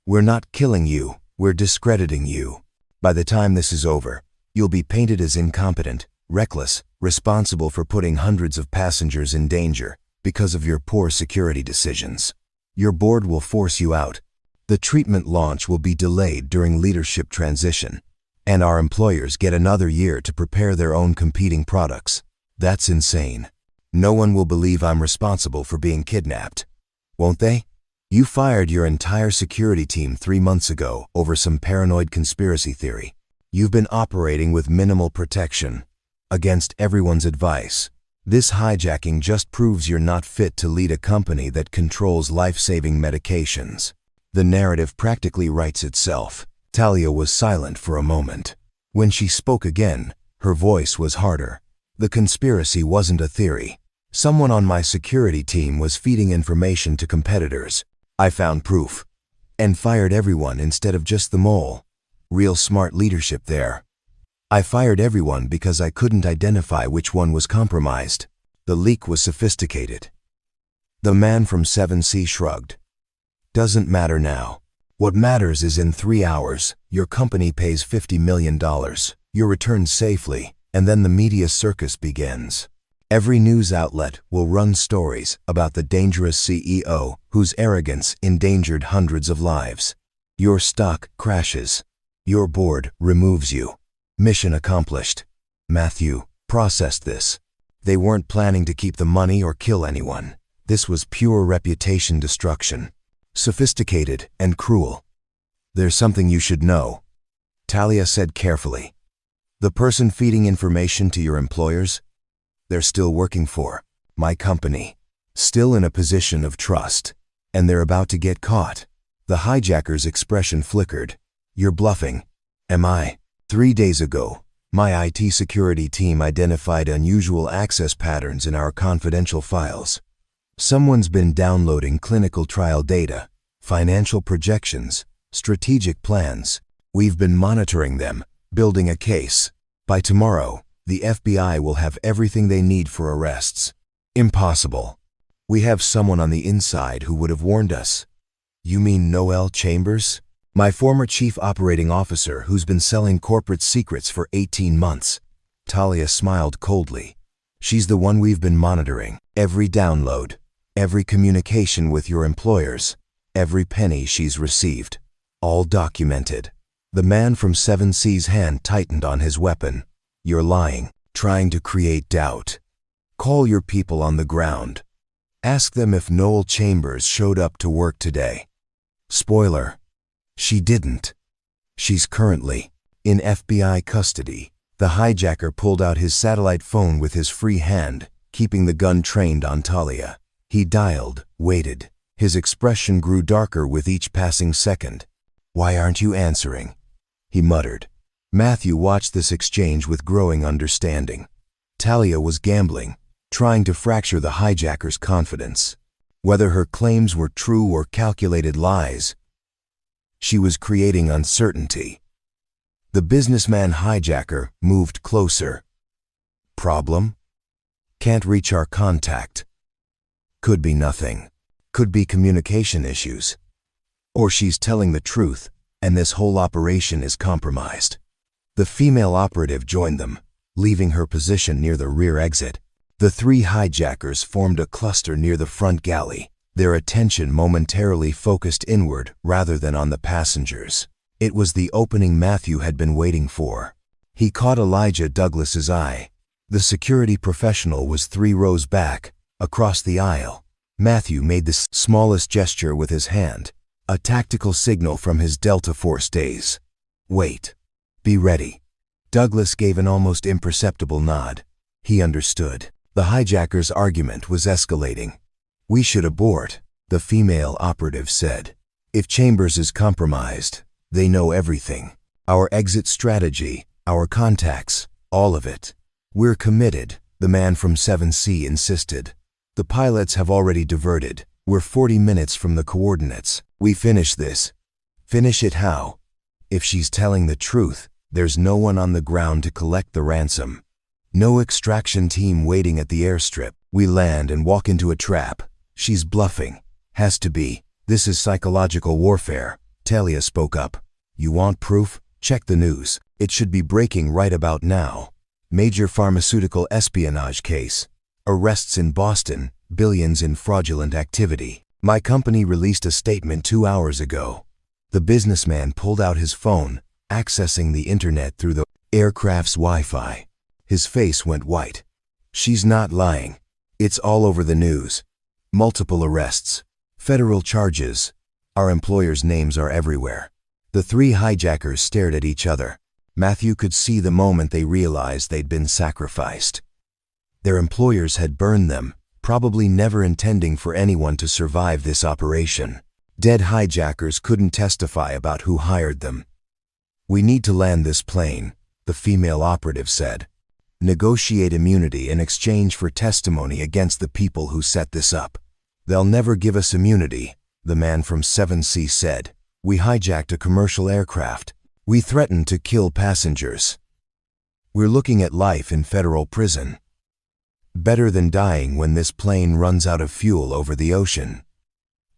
S1: We're not killing you, we're discrediting you. By the time this is over, you'll be painted as incompetent, reckless, responsible for putting hundreds of passengers in danger because of your poor security decisions. Your board will force you out. The treatment launch will be delayed during leadership transition, and our employers get another year to prepare their own competing products. That's insane. No one will believe I'm responsible for being kidnapped. Won't they? You fired your entire security team 3 months ago over some paranoid conspiracy theory. You've been operating with minimal protection, against everyone's advice. This hijacking just proves you're not fit to lead a company that controls life-saving medications. The narrative practically writes itself. Talia was silent for a moment. When she spoke again, her voice was harder. The conspiracy wasn't a theory. Someone on my security team was feeding information to competitors. I found proof, and fired everyone instead of just the mole. Real smart leadership there. I fired everyone because I couldn't identify which one was compromised. The leak was sophisticated. The man from 7C shrugged. Doesn't matter now. What matters is in 3 hours, your company pays $50 million. You're returned safely, and then the media circus begins. Every news outlet will run stories about the dangerous CEO whose arrogance endangered hundreds of lives. Your stock crashes. Your board removes you. Mission accomplished. Matthew processed this. They weren't planning to keep the money or kill anyone. This was pure reputation destruction. Sophisticated and cruel. There's something you should know, Talia said carefully. The person feeding information to your employers, they're still working for my company, still in a position of trust, and they're about to get caught. The hijacker's expression flickered. You're bluffing. Am I? 3 days ago, my IT security team identified unusual access patterns in our confidential files. Someone's been downloading clinical trial data, financial projections, strategic plans. We've been monitoring them, building a case. By tomorrow, the FBI will have everything they need for arrests. Impossible. We have someone on the inside who would have warned us. You mean Noel Chambers? My former chief operating officer who's been selling corporate secrets for 18 months. Talia smiled coldly. She's the one we've been monitoring. Every download, every communication with your employers, every penny she's received. All documented. The man from 7C's hand tightened on his weapon. You're lying, trying to create doubt. Call your people on the ground. Ask them if Noel Chambers showed up to work today. Spoiler. She didn't. She's currently in FBI custody. The hijacker pulled out his satellite phone with his free hand, keeping the gun trained on Talia. He dialed, waited. His expression grew darker with each passing second. Why aren't you answering? He muttered. Matthew watched this exchange with growing understanding. Talia was gambling, trying to fracture the hijacker's confidence. Whether her claims were true or calculated lies, she was creating uncertainty. The businessman hijacker moved closer. Problem? Can't reach our contact. Could be nothing. Could be communication issues. Or she's telling the truth, and this whole operation is compromised. The female operative joined them, leaving her position near the rear exit. The 3 hijackers formed a cluster near the front galley, their attention momentarily focused inward rather than on the passengers. It was the opening Matthew had been waiting for. He caught Elijah Douglas's eye. The security professional was 3 rows back, across the aisle. Matthew made the smallest gesture with his hand, a tactical signal from his Delta Force days. Wait. Be ready. Douglas gave an almost imperceptible nod. He understood. The hijacker's argument was escalating. We should abort, the female operative said. If Chambers is compromised, they know everything. Our exit strategy, our contacts, all of it. We're committed, the man from 7C insisted. The pilots have already diverted. We're 40 minutes from the coordinates. We finish this. Finish it how? If she's telling the truth, there's no one on the ground to collect the ransom. No extraction team waiting at the airstrip. We land and walk into a trap. She's bluffing. Has to be. This is psychological warfare. Talia spoke up. You want proof? Check the news. It should be breaking right about now. Major pharmaceutical espionage case. Arrests in Boston, billions in fraudulent activity. My company released a statement 2 hours ago. The businessman pulled out his phone, accessing the internet through the aircraft's Wi-Fi. His face went white. She's not lying. It's all over the news. Multiple arrests. Federal charges. Our employers' names are everywhere. The 3 hijackers stared at each other. Matthew could see the moment they realized they'd been sacrificed. Their employers had burned them, probably never intending for anyone to survive this operation. Dead hijackers couldn't testify about who hired them. We need to land this plane, the female operative said. Negotiate immunity in exchange for testimony against the people who set this up. They'll never give us immunity, the man from 7C said. We hijacked a commercial aircraft. We threatened to kill passengers. We're looking at life in federal prison. Better than dying when this plane runs out of fuel over the ocean.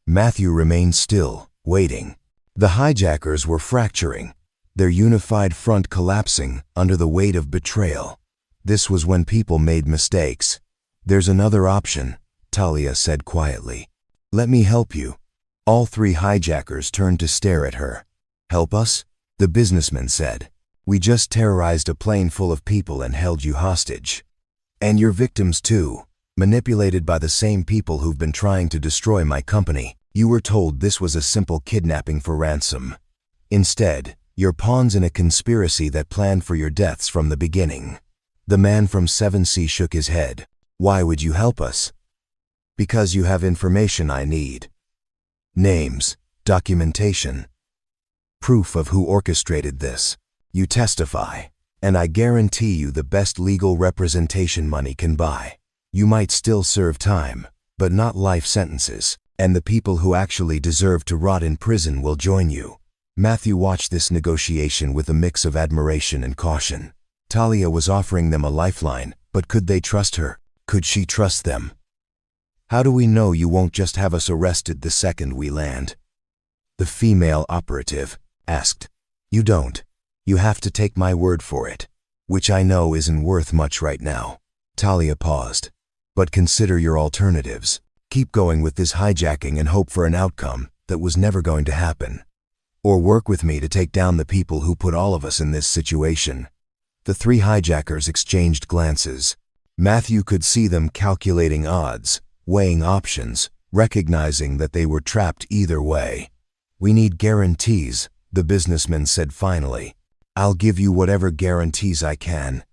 S1: Matthew remained still, waiting. The hijackers were fracturing, their unified front collapsing under the weight of betrayal. This was when people made mistakes. There's another option, Talia said quietly. Let me help you. All 3 hijackers turned to stare at her. Help us? The businessman said. We just terrorized a plane full of people and held you hostage. And your victims too, manipulated by the same people who've been trying to destroy my company. You were told this was a simple kidnapping for ransom. Instead, you're pawns in a conspiracy that planned for your deaths from the beginning. The man from 7C shook his head. Why would you help us? Because you have information I need. Names, documentation, proof of who orchestrated this. You testify, and I guarantee you the best legal representation money can buy. You might still serve time, but not life sentences, and the people who actually deserve to rot in prison will join you. Matthew watched this negotiation with a mix of admiration and caution. Talia was offering them a lifeline, but could they trust her? Could she trust them? How do we know you won't just have us arrested the second we land? The female operative asked. You don't. You have to take my word for it, which I know isn't worth much right now. Talia paused. But consider your alternatives. Keep going with this hijacking and hope for an outcome that was never going to happen. Or work with me to take down the people who put all of us in this situation. The three hijackers exchanged glances. Matthew could see them calculating odds, weighing options, recognizing that they were trapped either way. We need guarantees, the businessman said finally. I'll give you whatever guarantees I can.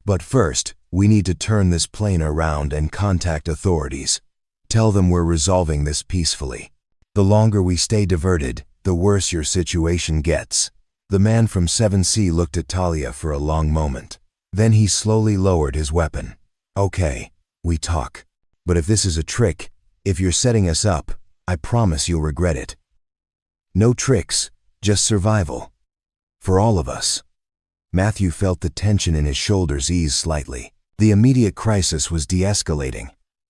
S1: But first, we need to turn this plane around and contact authorities. Tell them we're resolving this peacefully. The longer we stay diverted, the worse your situation gets. The man from 7C looked at Talia for a long moment. Then he slowly lowered his weapon. Okay, we talk. But if this is a trick, if you're setting us up, I promise you'll regret it. No tricks, just survival. For all of us. Matthew felt the tension in his shoulders ease slightly. The immediate crisis was de-escalating.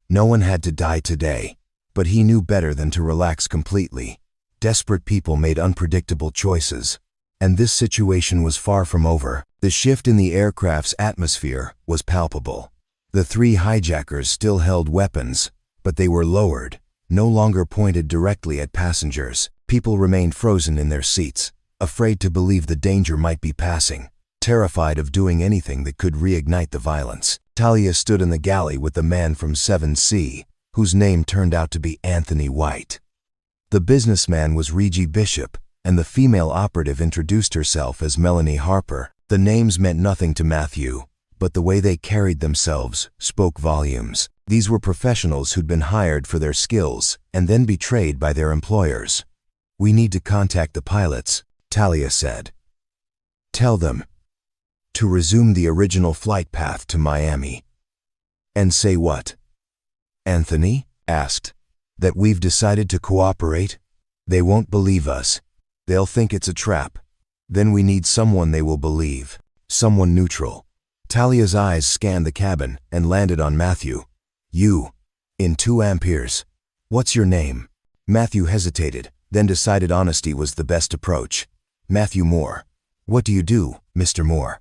S1: No one had to die today, but he knew better than to relax completely. Desperate people made unpredictable choices, and this situation was far from over. The shift in the aircraft's atmosphere was palpable. The three hijackers still held weapons, but they were lowered, no longer pointed directly at passengers. People remained frozen in their seats, afraid to believe the danger might be passing, terrified of doing anything that could reignite the violence. Talia stood in the galley with the man from 7C, whose name turned out to be Anthony White. The businessman was Reggie Bishop, and the female operative introduced herself as Melanie Harper. The names meant nothing to Matthew, but the way they carried themselves spoke volumes. These were professionals who'd been hired for their skills and then betrayed by their employers. We need to contact the pilots, Talia said. Tell them to resume the original flight path to Miami. And say what? Anthony asked. That we've decided to cooperate? They won't believe us. They'll think it's a trap. Then we need someone they will believe. Someone neutral. Talia's eyes scanned the cabin and landed on Matthew. You. In 2 amperes. What's your name? Matthew hesitated, then decided honesty was the best approach. Matthew Moore. What do you do, Mr. Moore?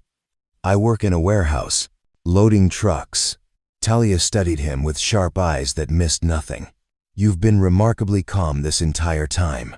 S1: I work in a warehouse, loading trucks. Talia studied him with sharp eyes that missed nothing. You've been remarkably calm this entire time.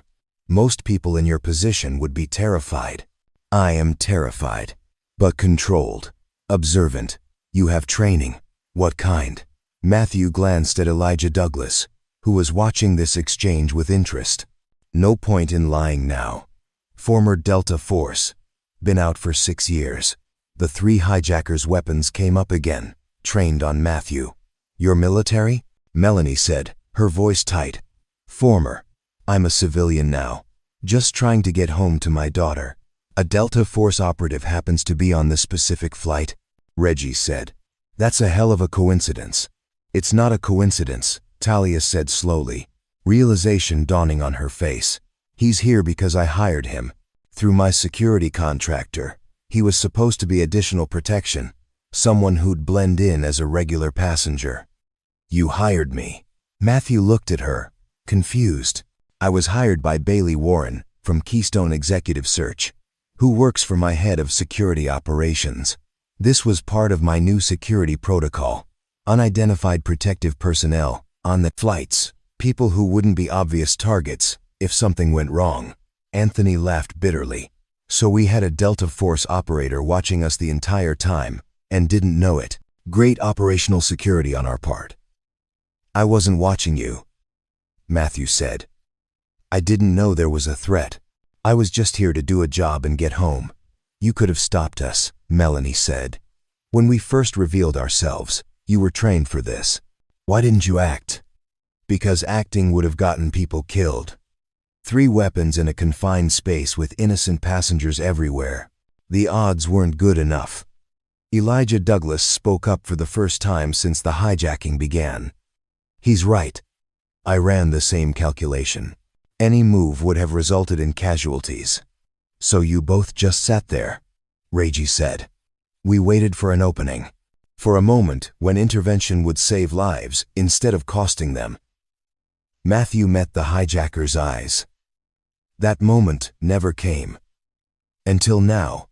S1: Most people in your position would be terrified. I am terrified, but controlled, observant. You have training. What kind? Matthew glanced at Elijah Douglas, who was watching this exchange with interest. No point in lying now. Former Delta Force. Been out for 6 years. The three hijackers' weapons came up again, trained on Matthew. You're military? Melanie said, her voice tight. Former. I'm a civilian now. Just trying to get home to my daughter. A Delta Force operative happens to be on this specific flight, Reggie said. That's a hell of a coincidence. It's not a coincidence, Talia said slowly, realization dawning on her face. He's here because I hired him. Through my security contractor. He was supposed to be additional protection, someone who'd blend in as a regular passenger. You hired me. Matthew looked at her, confused. I was hired by Bailey Warren from Keystone Executive Search, who works for my head of security operations. This was part of my new security protocol. Unidentified protective personnel on the flights, people who wouldn't be obvious targets if something went wrong. Anthony laughed bitterly. So we had a Delta Force operator watching us the entire time and didn't know it. Great operational security on our part. I wasn't watching you, Matthew said. I didn't know there was a threat. I was just here to do a job and get home. You could have stopped us, Melanie said. When we first revealed ourselves, you were trained for this. Why didn't you act? Because acting would have gotten people killed. 3 weapons in a confined space with innocent passengers everywhere. The odds weren't good enough. Elijah Douglas spoke up for the first time since the hijacking began. He's right. I ran the same calculation. Any move would have resulted in casualties. So you both just sat there, Reggie said. We waited for an opening. For a moment when intervention would save lives instead of costing them. Matthew met the hijackers' eyes. That moment never came. Until now.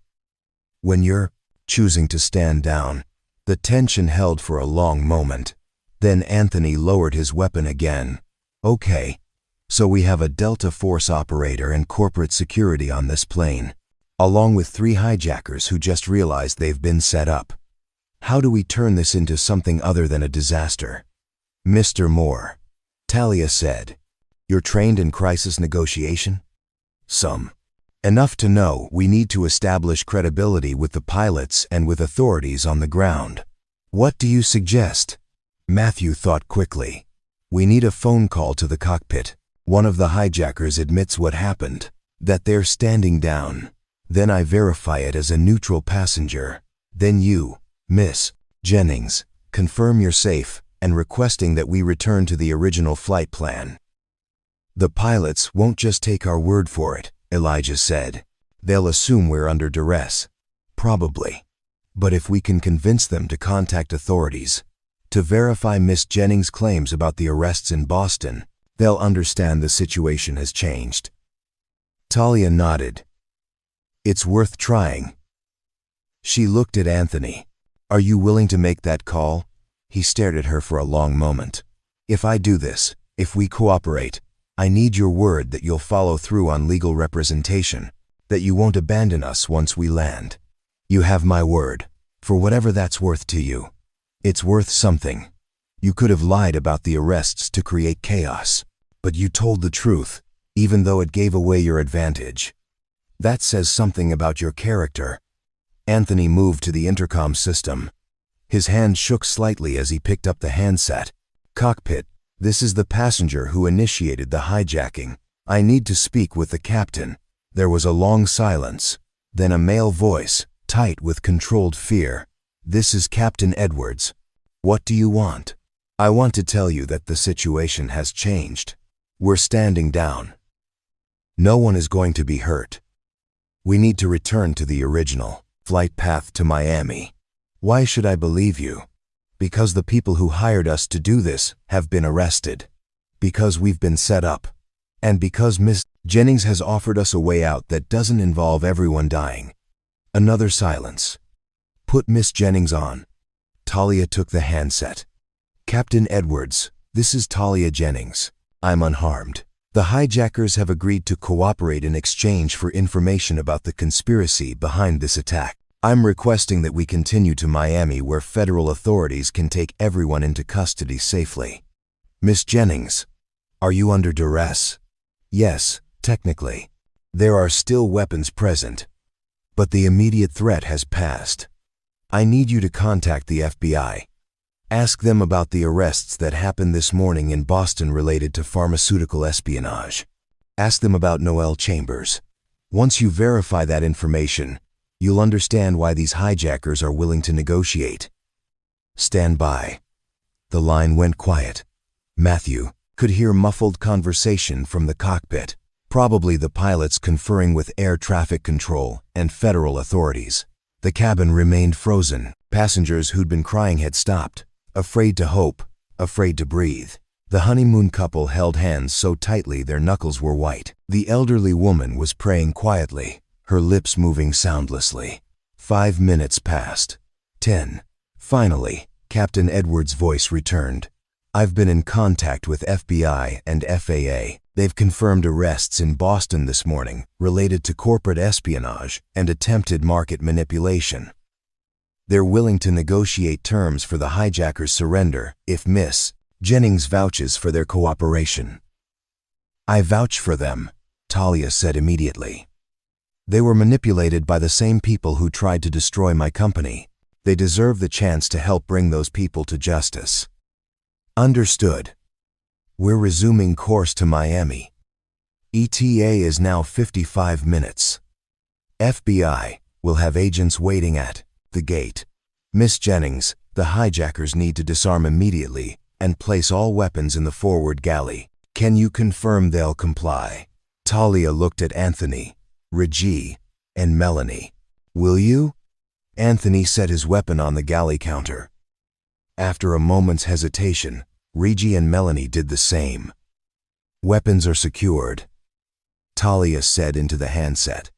S1: When you're choosing to stand down, the tension held for a long moment. Then Anthony lowered his weapon again. Okay. So we have a Delta Force operator and corporate security on this plane, along with 3 hijackers who just realized they've been set up. How do we turn this into something other than a disaster? Mr. Moore, Talia said, you're trained in crisis negotiation? Some. Enough to know we need to establish credibility with the pilots and with authorities on the ground. What do you suggest? Matthew thought quickly. We need a phone call to the cockpit. One of the hijackers admits what happened, that they're standing down. Then I verify it as a neutral passenger. Then you, Miss Jennings, confirm you're safe and requesting that we return to the original flight plan. The pilots won't just take our word for it, Elijah said. They'll assume we're under duress. Probably. But if we can convince them to contact authorities, to verify Miss Jennings' claims about the arrests in Boston, they'll understand the situation has changed. Talia nodded. It's worth trying. She looked at Anthony. Are you willing to make that call? He stared at her for a long moment. If I do this, if we cooperate, I need your word that you'll follow through on legal representation, that you won't abandon us once we land. You have my word, for whatever that's worth to you. It's worth something. You could have lied about the arrests to create chaos, but you told the truth, even though it gave away your advantage. That says something about your character. Anthony moved to the intercom system. His hand shook slightly as he picked up the handset. Cockpit, this is the passenger who initiated the hijacking. I need to speak with the captain. There was a long silence, then a male voice, tight with controlled fear. This is Captain Edwards. What do you want? I want to tell you that the situation has changed. We're standing down. No one is going to be hurt. We need to return to the original flight path to Miami. Why should I believe you? Because the people who hired us to do this have been arrested. Because we've been set up. And because Miss Jennings has offered us a way out that doesn't involve everyone dying. Another silence. Put Miss Jennings on. Talia took the handset. Captain Edwards, this is Talia Jennings. I'm unharmed. The hijackers have agreed to cooperate in exchange for information about the conspiracy behind this attack. I'm requesting that we continue to Miami where federal authorities can take everyone into custody safely. Miss Jennings, are you under duress? Yes, technically. There are still weapons present, but the immediate threat has passed. I need you to contact the FBI. Ask them about the arrests that happened this morning in Boston related to pharmaceutical espionage. Ask them about Noel Chambers. Once you verify that information, you'll understand why these hijackers are willing to negotiate. Stand by. The line went quiet. Matthew could hear muffled conversation from the cockpit, probably the pilots conferring with air traffic control and federal authorities. The cabin remained frozen. Passengers who'd been crying had stopped, afraid to hope, afraid to breathe. The honeymoon couple held hands so tightly their knuckles were white. The elderly woman was praying quietly, her lips moving soundlessly. 5 minutes passed. 10. Finally, Captain Edwards' voice returned. I've been in contact with FBI and FAA. They've confirmed arrests in Boston this morning related to corporate espionage and attempted market manipulation. They're willing to negotiate terms for the hijackers' surrender if Miss Jennings vouches for their cooperation. I vouch for them, Talia said immediately. They were manipulated by the same people who tried to destroy my company. They deserve the chance to help bring those people to justice. Understood. We're resuming course to Miami. ETA is now 55 minutes. FBI will have agents waiting at the gate. Miss Jennings, the hijackers need to disarm immediately and place all weapons in the forward galley. Can you confirm they'll comply? Talia looked at Anthony, Reggie, and Melanie. Will you? Anthony set his weapon on the galley counter. After a moment's hesitation, Reggie and Melanie did the same. Weapons are secured, Talia said into the handset.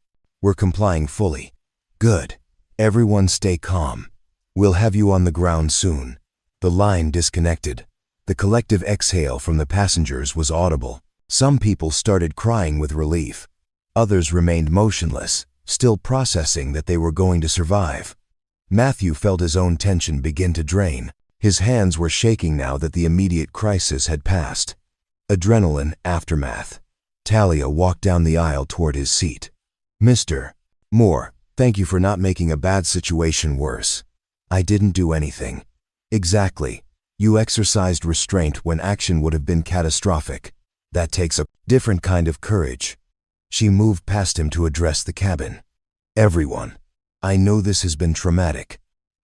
S1: We're complying fully. Good. Everyone stay calm. We'll have you on the ground soon. The line disconnected. The collective exhale from the passengers was audible. Some people started crying with relief. Others remained motionless, still processing that they were going to survive. Matthew felt his own tension begin to drain. His hands were shaking now that the immediate crisis had passed. Adrenaline aftermath. Talia walked down the aisle toward his seat. Mr. Moore, thank you for not making a bad situation worse. I didn't do anything. Exactly. You exercised restraint when action would have been catastrophic. That takes a different kind of courage. She moved past him to address the cabin. Everyone, I know this has been traumatic.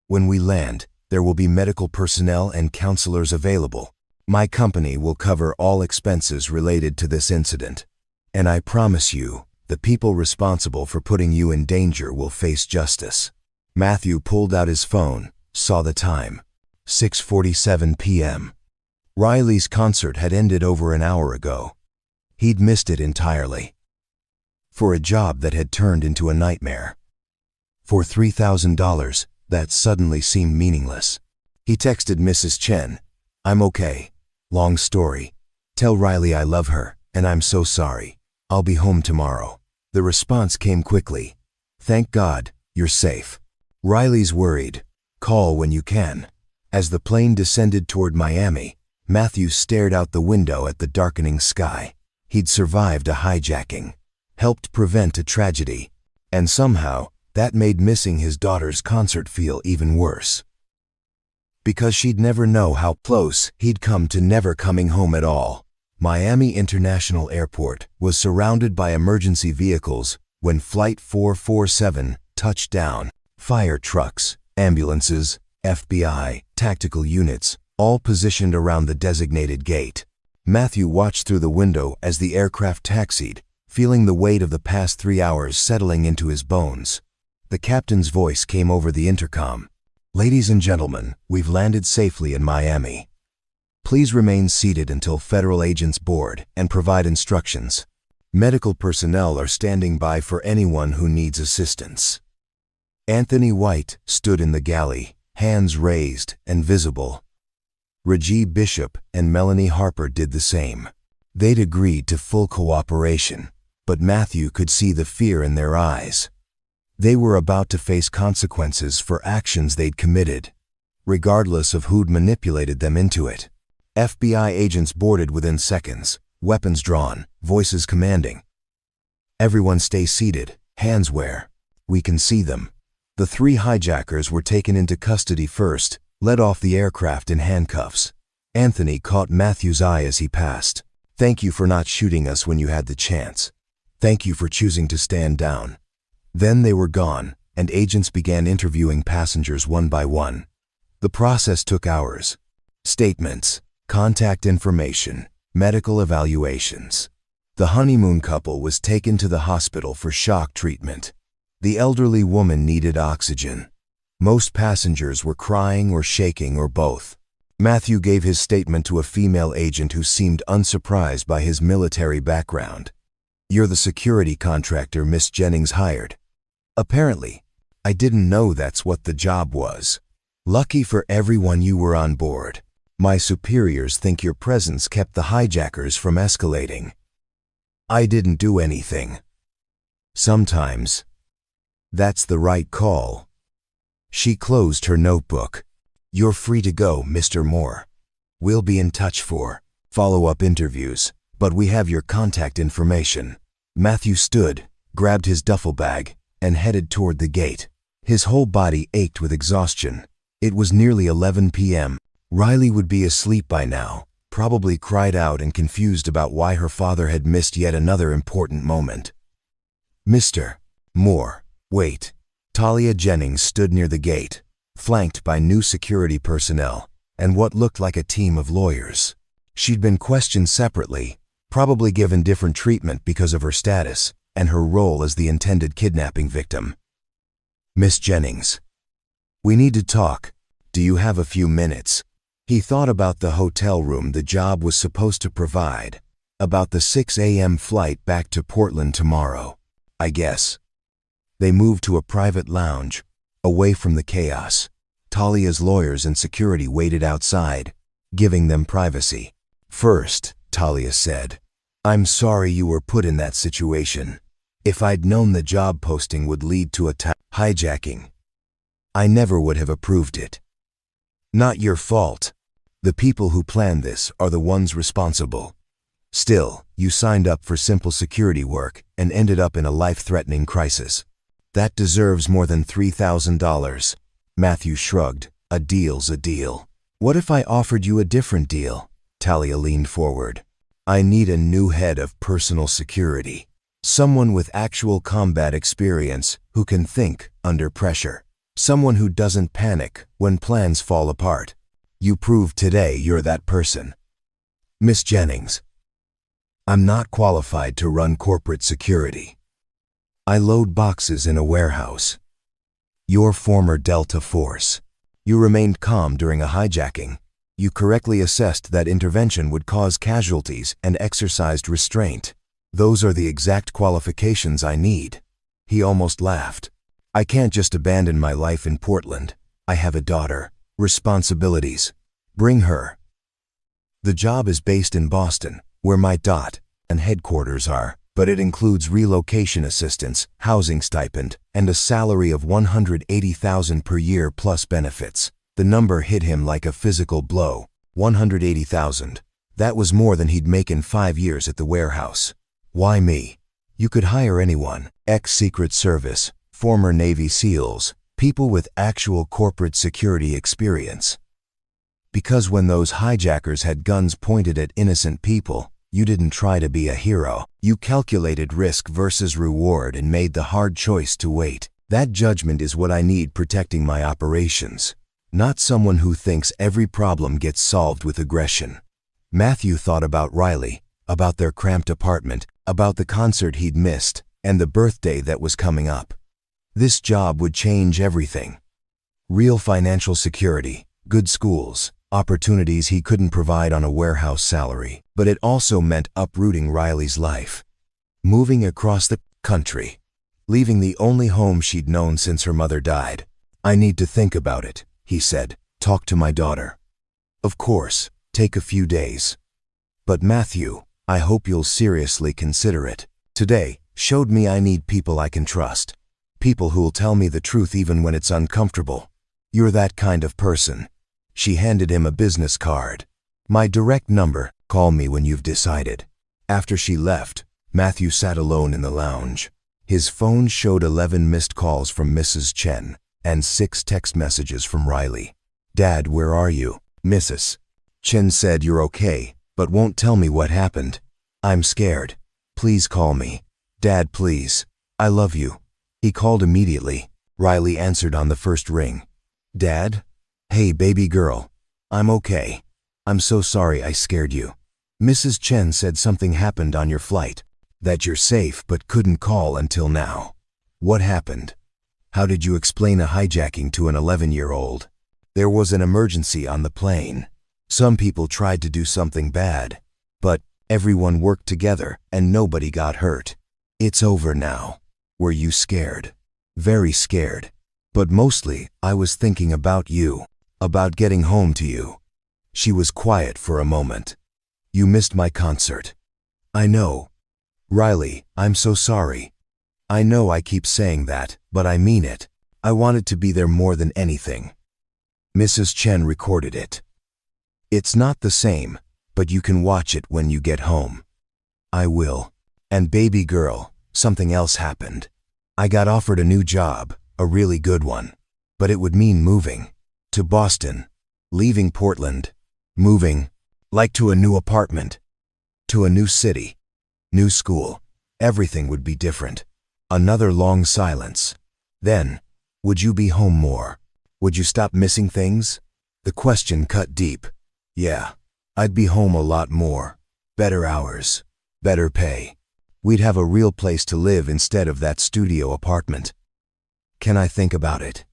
S1: When we land, there will be medical personnel and counselors available. My company will cover all expenses related to this incident. And I promise you, the people responsible for putting you in danger will face justice. Matthew pulled out his phone, saw the time. 6:47 p.m. Riley's concert had ended over an hour ago. He'd missed it entirely. For a job that had turned into a nightmare. For $3,000, that suddenly seemed meaningless. He texted Mrs. Chen, I'm okay. Long story. Tell Riley I love her, and I'm so sorry. I'll be home tomorrow. The response came quickly. Thank God, you're safe. Riley's worried. Call when you can. As the plane descended toward Miami, Matthew stared out the window at the darkening sky. He'd survived a hijacking, helped prevent a tragedy, and somehow that made missing his daughter's concert feel even worse. Because she'd never know how close he'd come to never coming home at all. Miami International Airport was surrounded by emergency vehicles when Flight 447 touched down. Fire trucks, ambulances, FBI, tactical units, all positioned around the designated gate. Matthew watched through the window as the aircraft taxied, feeling the weight of the past 3 hours settling into his bones. The captain's voice came over the intercom. Ladies and gentlemen, we've landed safely in Miami. Please remain seated until federal agents board and provide instructions. Medical personnel are standing by for anyone who needs assistance. Anthony White stood in the galley, hands raised and visible. Reggie Bishop and Melanie Harper did the same. They'd agreed to full cooperation, but Matthew could see the fear in their eyes. They were about to face consequences for actions they'd committed, regardless of who'd manipulated them into it. FBI agents boarded within seconds, weapons drawn, voices commanding. Everyone stay seated, hands where we can see them. The 3 hijackers were taken into custody first, led off the aircraft in handcuffs. Anthony caught Matthew's eye as he passed. Thank you for not shooting us when you had the chance. Thank you for choosing to stand down. Then they were gone, and agents began interviewing passengers one by one. The process took hours. Statements, contact information, medical evaluations. The honeymoon couple was taken to the hospital for shock treatment. The elderly woman needed oxygen. Most passengers were crying or shaking or both. Matthew gave his statement to a female agent who seemed unsurprised by his military background. You're the security contractor Miss Jennings hired. Apparently, I didn't know that's what the job was. Lucky for everyone you were on board. My superiors think your presence kept the hijackers from escalating. I didn't do anything. Sometimes. That's the right call. She closed her notebook. You're free to go, Mr. Moore. We'll be in touch for follow-up interviews, but we have your contact information. Matthew stood, grabbed his duffel bag, and headed toward the gate. His whole body ached with exhaustion. It was nearly 11 p.m. Riley would be asleep by now, probably cried out and confused about why her father had missed yet another important moment. Mr. Moore, wait. Talia Jennings stood near the gate, flanked by new security personnel and what looked like a team of lawyers. She'd been questioned separately, probably given different treatment because of her status and her role as the intended kidnapping victim. Miss Jennings, we need to talk. Do you have a few minutes? He thought about the hotel room the job was supposed to provide, about the 6 a.m. flight back to Portland tomorrow. I guess. They moved to a private lounge, away from the chaos. Talia's lawyers and security waited outside, giving them privacy. First, Talia said, I'm sorry you were put in that situation. If I'd known the job posting would lead to a hijacking, I never would have approved it. Not your fault. The people who planned this are the ones responsible. Still, you signed up for simple security work and ended up in a life-threatening crisis. That deserves more than $3,000. Matthew shrugged. A deal's a deal. What if I offered you a different deal? Talia leaned forward. I need a new head of personal security. Someone with actual combat experience who can think under pressure. Someone who doesn't panic when plans fall apart. You proved today you're that person. Miss Jennings, I'm not qualified to run corporate security. I load boxes in a warehouse. Your former Delta Force. You remained calm during a hijacking. You correctly assessed that intervention would cause casualties and exercised restraint. Those are the exact qualifications I need. He almost laughed. I can't just abandon my life in Portland. I have a daughter. Responsibilities. Bring her. The job is based in Boston, where my dot and headquarters are, but it includes relocation assistance, housing stipend, and a salary of $180,000 per year plus benefits. The number hit him like a physical blow. $180,000. That was more than he'd make in 5 years at the warehouse. Why me? You could hire anyone. Ex-Secret Service, former Navy SEALs, people with actual corporate security experience. Because when those hijackers had guns pointed at innocent people, you didn't try to be a hero. You calculated risk versus reward and made the hard choice to wait. That judgment is what I need protecting my operations. Not someone who thinks every problem gets solved with aggression. Matthew thought about Riley, about their cramped apartment, about the concert he'd missed, and the birthday that was coming up. This job would change everything. Real financial security, good schools, opportunities he couldn't provide on a warehouse salary, but it also meant uprooting Riley's life. Moving across the country, leaving the only home she'd known since her mother died. I need to think about it, he said. Talk to my daughter. Of course, take a few days. But Matthew, I hope you'll seriously consider it. Today showed me I need people I can trust. People who'll tell me the truth even when it's uncomfortable. You're that kind of person. She handed him a business card. My direct number, call me when you've decided. After she left, Matthew sat alone in the lounge. His phone showed 11 missed calls from Mrs. Chen and 6 text messages from Riley. Dad, where are you? Mrs. Chen said you're okay, but won't tell me what happened. I'm scared. Please call me. Dad, please. I love you. He called immediately. Riley answered on the first ring. Dad? Hey, baby girl. I'm okay. I'm so sorry I scared you. Mrs. Chen said something happened on your flight. That you're safe but couldn't call until now. What happened? How did you explain a hijacking to an 11-year-old? There was an emergency on the plane. Some people tried to do something bad, but everyone worked together and nobody got hurt. It's over now. Were you scared? Very scared. But mostly, I was thinking about you, about getting home to you. She was quiet for a moment. You missed my concert. I know. Riley, I'm so sorry. I know I keep saying that, but I mean it. I wanted to be there more than anything. Mrs. Chen recorded it. It's not the same, but you can watch it when you get home. I will. And baby girl, something else happened. I got offered a new job, a really good one. But it would mean moving. To Boston. Leaving Portland. Moving. Like to a new apartment. To a new city. New school. Everything would be different. Another long silence. Then, would you be home more? Would you stop missing things? The question cut deep. Yeah, I'd be home a lot more. Better hours. Better pay. We'd have a real place to live instead of that studio apartment. Can I think about it?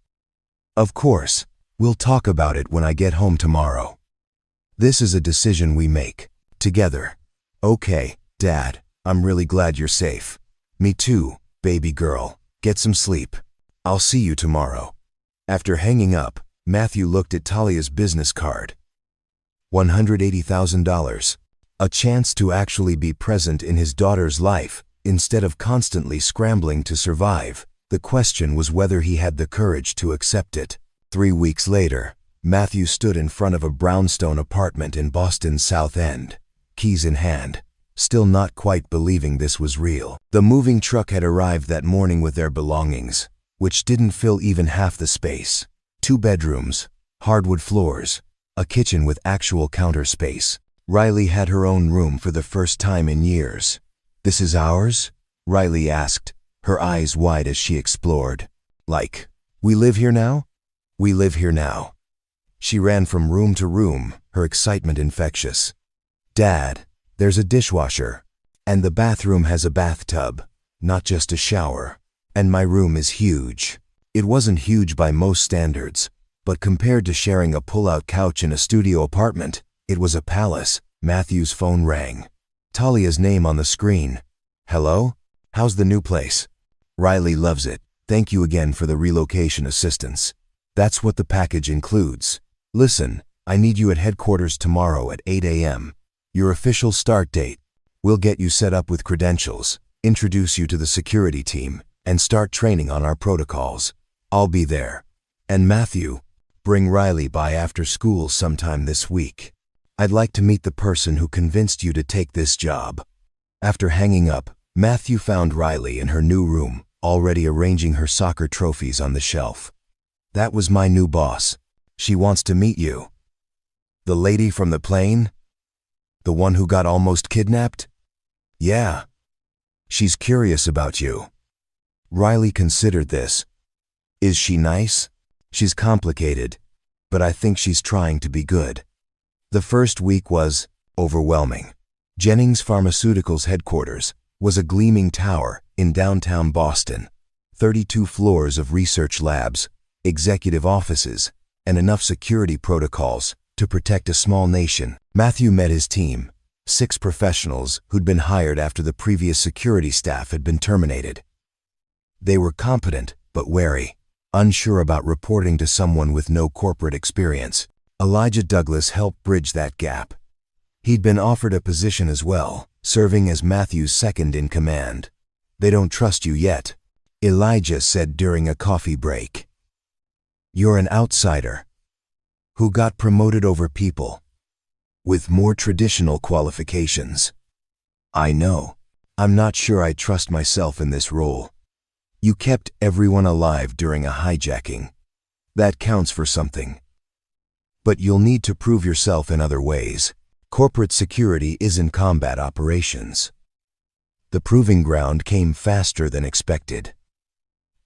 S1: Of course. We'll talk about it when I get home tomorrow. This is a decision we make. Together. Okay, Dad, I'm really glad you're safe. Me too, baby girl. Get some sleep. I'll see you tomorrow. After hanging up, Matthew looked at Talia's business card. $180,000. A chance to actually be present in his daughter's life, instead of constantly scrambling to survive. The question was whether he had the courage to accept it. 3 weeks later, Matthew stood in front of a brownstone apartment in Boston's South End, keys in hand, still not quite believing this was real. The moving truck had arrived that morning with their belongings, which didn't fill even half the space. 2 bedrooms, hardwood floors, a kitchen with actual counter space. Riley had her own room for the first time in years. "This is ours?" Riley asked, her eyes wide as she explored. "Like, we live here now?" "We live here now." She ran from room to room, her excitement infectious. "Dad, there's a dishwasher. And the bathroom has a bathtub, not just a shower. And my room is huge." It wasn't huge by most standards, but compared to sharing a pull-out couch in a studio apartment, it was a palace. Matthew's phone rang. Talia's name on the screen. "Hello? How's the new place?" "Riley loves it. Thank you again for the relocation assistance. That's what the package includes. Listen, I need you at headquarters tomorrow at 8 a.m. Your official start date. We'll get you set up with credentials, introduce you to the security team, and start training on our protocols. I'll be there. And Matthew, bring Riley by after school sometime this week. I'd like to meet the person who convinced you to take this job." After hanging up, Matthew found Riley in her new room, already arranging her soccer trophies on the shelf. "That was my new boss. She wants to meet you." "The lady from the plane? The one who got almost kidnapped?" "Yeah. She's curious about you." Riley considered this. "Is she nice?" "She's complicated, but I think she's trying to be good." The first week was overwhelming. Jennings Pharmaceuticals headquarters was a gleaming tower in downtown Boston. 32 floors of research labs, executive offices, and enough security protocols to protect a small nation. Matthew met his team, 6 professionals who'd been hired after the previous security staff had been terminated. They were competent but wary, unsure about reporting to someone with no corporate experience. Elijah Douglas helped bridge that gap. He'd been offered a position as well, serving as Matthew's second in command. "They don't trust you yet," Elijah said during a coffee break. "You're an outsider who got promoted over people with more traditional qualifications." "I know. I'm not sure I trust myself in this role." "You kept everyone alive during a hijacking. That counts for something. But you'll need to prove yourself in other ways. Corporate security isn't combat operations." The proving ground came faster than expected.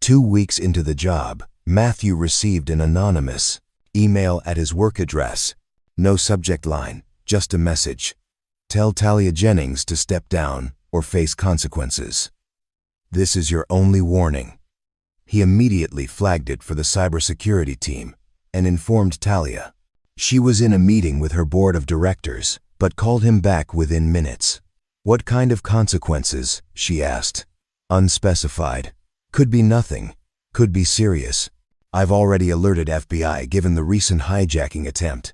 S1: 2 weeks into the job, Matthew received an anonymous email at his work address. No subject line, just a message. "Tell Talia Jennings to step down or face consequences. This is your only warning." He immediately flagged it for the cybersecurity team and informed Talia. She was in a meeting with her board of directors, but called him back within minutes. "What kind of consequences?" she asked. "Unspecified. Could be nothing. Could be serious. I've already alerted FBI given the recent hijacking attempt."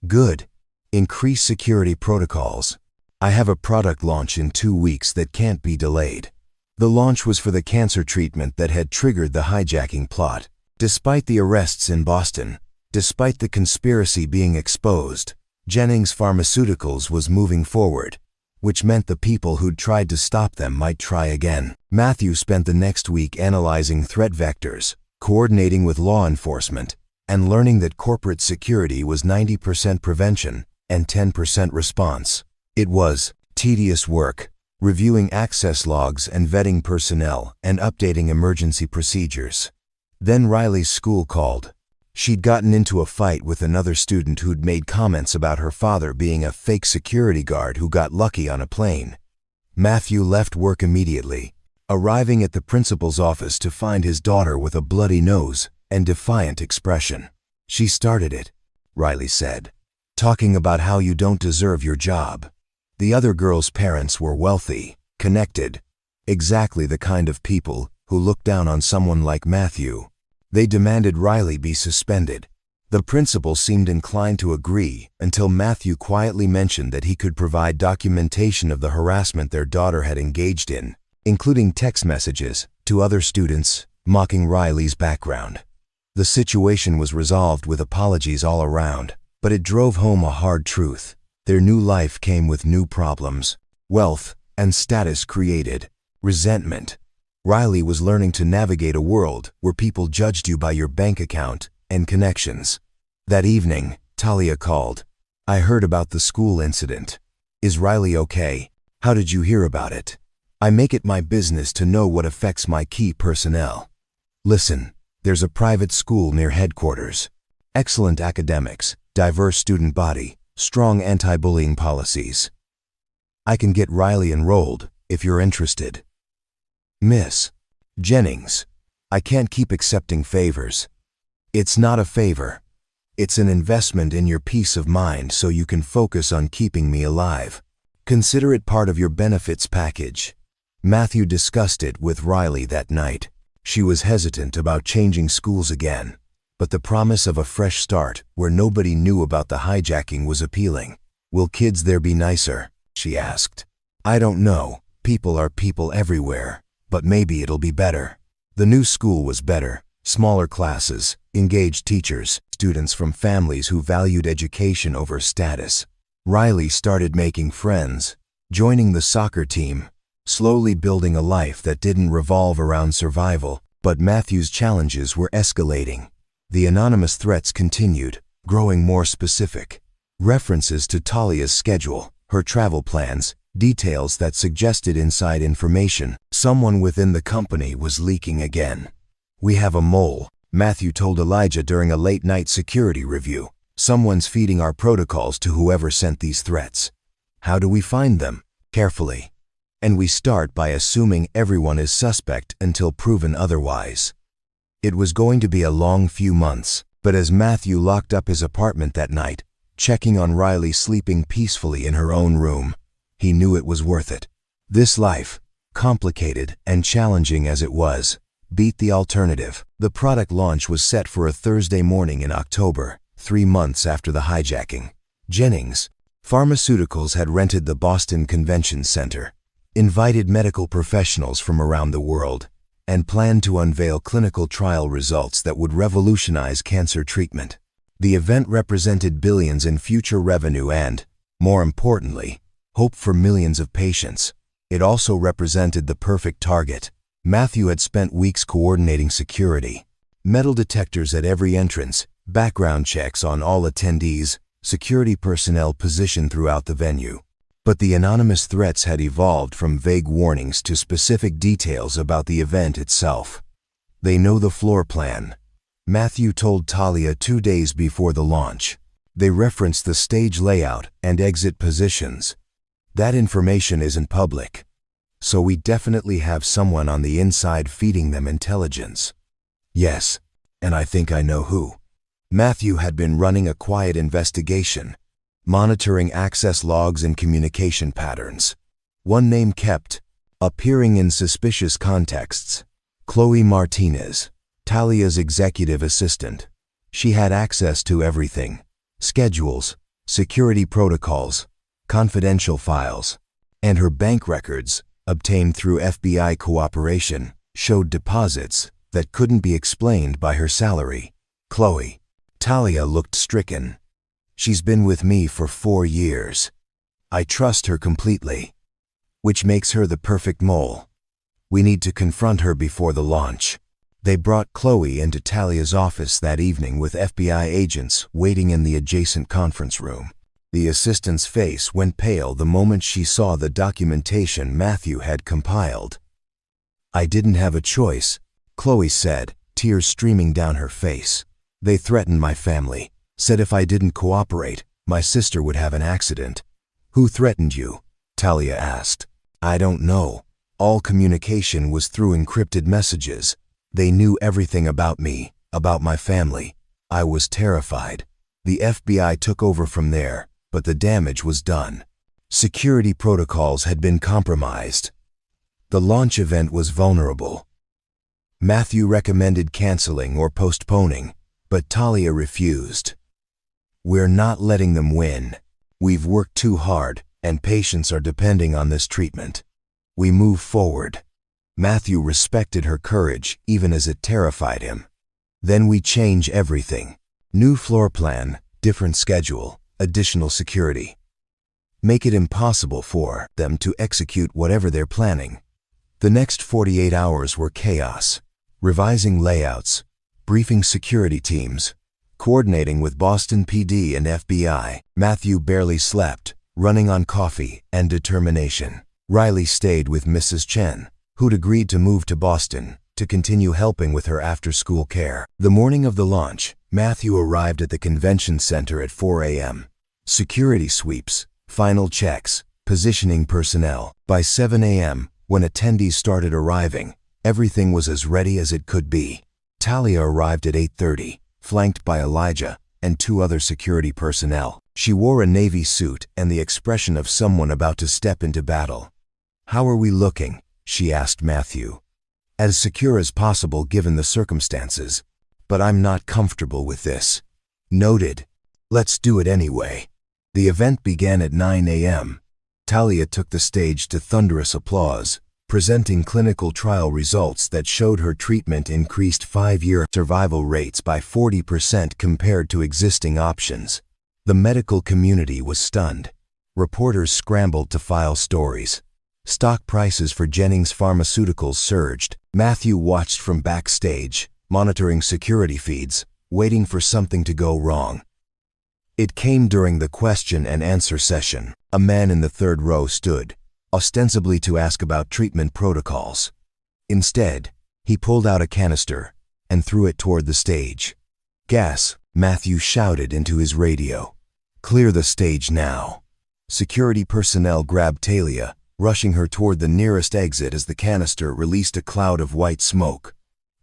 S1: "Good. Increase security protocols." I have a product launch in 2 weeks that can't be delayed. The launch was for the cancer treatment that had triggered the hijacking plot. Despite the arrests in Boston, despite the conspiracy being exposed, Jennings Pharmaceuticals was moving forward, which meant the people who'd tried to stop them might try again. Matthew spent the next week analyzing threat vectors, coordinating with law enforcement, and learning that corporate security was 90% prevention and 10% response. It was tedious work, reviewing access logs and vetting personnel and updating emergency procedures. Then Riley's school called. She'd gotten into a fight with another student who'd made comments about her father being a fake security guard who got lucky on a plane. Matthew left work immediately, arriving at the principal's office to find his daughter with a bloody nose and defiant expression. "She started it," Riley said, "talking about how you don't deserve your job." The other girl's parents were wealthy, connected, exactly the kind of people who look down on someone like Matthew. They demanded Riley be suspended. The principal seemed inclined to agree until Matthew quietly mentioned that he could provide documentation of the harassment their daughter had engaged in, including text messages to other students mocking Riley's background. The situation was resolved with apologies all around, but it drove home a hard truth. Their new life came with new problems. Wealth and status created resentment. Riley was learning to navigate a world where people judged you by your bank account and connections. That evening, Talia called. "I heard about the school incident. Is Riley okay? How did you hear about it? I make it my business to know what affects my key personnel. Listen, there's a private school near headquarters. Excellent academics, diverse student body, strong anti-bullying policies. I can get Riley enrolled if you're interested. Miss Jennings, I can't keep accepting favors. It's not a favor. It's an investment in your peace of mind so you can focus on keeping me alive. Consider it part of your benefits package." Matthew discussed it with Riley that night. She was hesitant about changing schools again, but the promise of a fresh start where nobody knew about the hijacking was appealing. "Will kids there be nicer?" she asked. "I don't know. People are people everywhere, but maybe it'll be better." The new school was better. Smaller classes, engaged teachers, students from families who valued education over status. Riley started making friends, joining the soccer team, slowly building a life that didn't revolve around survival. But Matthew's challenges were escalating. The anonymous threats continued, growing more specific. References to Talia's schedule, her travel plans, details that suggested inside information. Someone within the company was leaking again. "We have a mole," Matthew told Elijah during a late-night security review. "Someone's feeding our protocols to whoever sent these threats. How do we find them? Carefully. And we start by assuming everyone is suspect until proven otherwise." It was going to be a long few months, but as Matthew locked up his apartment that night, checking on Riley sleeping peacefully in her own room, he knew it was worth it. This life, complicated and challenging as it was, beat the alternative. The product launch was set for a Thursday morning in October, 3 months after the hijacking. Jennings Pharmaceuticals had rented the Boston Convention Center, invited medical professionals from around the world, and planned to unveil clinical trial results that would revolutionize cancer treatment. The event represented billions in future revenue and, more importantly, hope for millions of patients. It also represented the perfect target. Matthew had spent weeks coordinating security, metal detectors at every entrance, background checks on all attendees, security personnel positioned throughout the venue. But the anonymous threats had evolved from vague warnings to specific details about the event itself. "They know the floor plan," Matthew told Talia 2 days before the launch. "They referenced the stage layout and exit positions. That information isn't public. So we definitely have someone on the inside feeding them intelligence." "Yes, and I think I know who." Matthew had been running a quiet investigation, monitoring access logs and communication patterns. One name kept appearing in suspicious contexts: Chloe Martinez, Talia's executive assistant. She had access to everything: schedules, security protocols, confidential files, and her bank records, obtained through FBI cooperation, showed deposits that couldn't be explained by her salary. Chloe. Talia looked stricken. She's been with me for 4 years. I trust her completely, which makes her the perfect mole. We need to confront her before the launch. They brought Chloe into Talia's office that evening with FBI agents waiting in the adjacent conference room. The assistant's face went pale the moment she saw the documentation Matthew had compiled. I didn't have a choice, Chloe said, tears streaming down her face. They threatened my family, said if I didn't cooperate, my sister would have an accident. Who threatened you? Talia asked. I don't know. All communication was through encrypted messages. They knew everything about me, about my family. I was terrified. The FBI took over from there, but the damage was done. Security protocols had been compromised. The launch event was vulnerable. Matthew recommended canceling or postponing, but Talia refused. We're not letting them win. We've worked too hard, and patients are depending on this treatment. We move forward. Matthew respected her courage, even as it terrified him. Then we change everything. New floor plan, different schedule, additional security. Make it impossible for them to execute whatever they're planning. The next 48 hours were chaos. Revising layouts, briefing security teams, coordinating with Boston PD and FBI. Matthew barely slept, running on coffee and determination. Riley stayed with Mrs. Chen, who'd agreed to move to Boston to continue helping with her after-school care. The morning of the launch, Matthew arrived at the convention center at 4 a.m. Security sweeps, final checks, positioning personnel. By 7 a.m., when attendees started arriving, everything was as ready as it could be. Talia arrived at 8:30, flanked by Elijah and 2 other security personnel. She wore a navy suit and the expression of someone about to step into battle. How are we looking? She asked Matthew. As secure as possible given the circumstances, but I'm not comfortable with this. Noted. Let's do it anyway. The event began at 9 a.m. Talia took the stage to thunderous applause, presenting clinical trial results that showed her treatment increased 5-year survival rates by 40% compared to existing options. The medical community was stunned. Reporters scrambled to file stories. Stock prices for Jennings Pharmaceuticals surged. Matthew watched from backstage, monitoring security feeds, waiting for something to go wrong. It came during the question and answer session. A man in the 3rd row stood, ostensibly to ask about treatment protocols. Instead, he pulled out a canister and threw it toward the stage. Gas, Matthew shouted into his radio. Clear the stage now. Security personnel grabbed Talia, rushing her toward the nearest exit as the canister released a cloud of white smoke.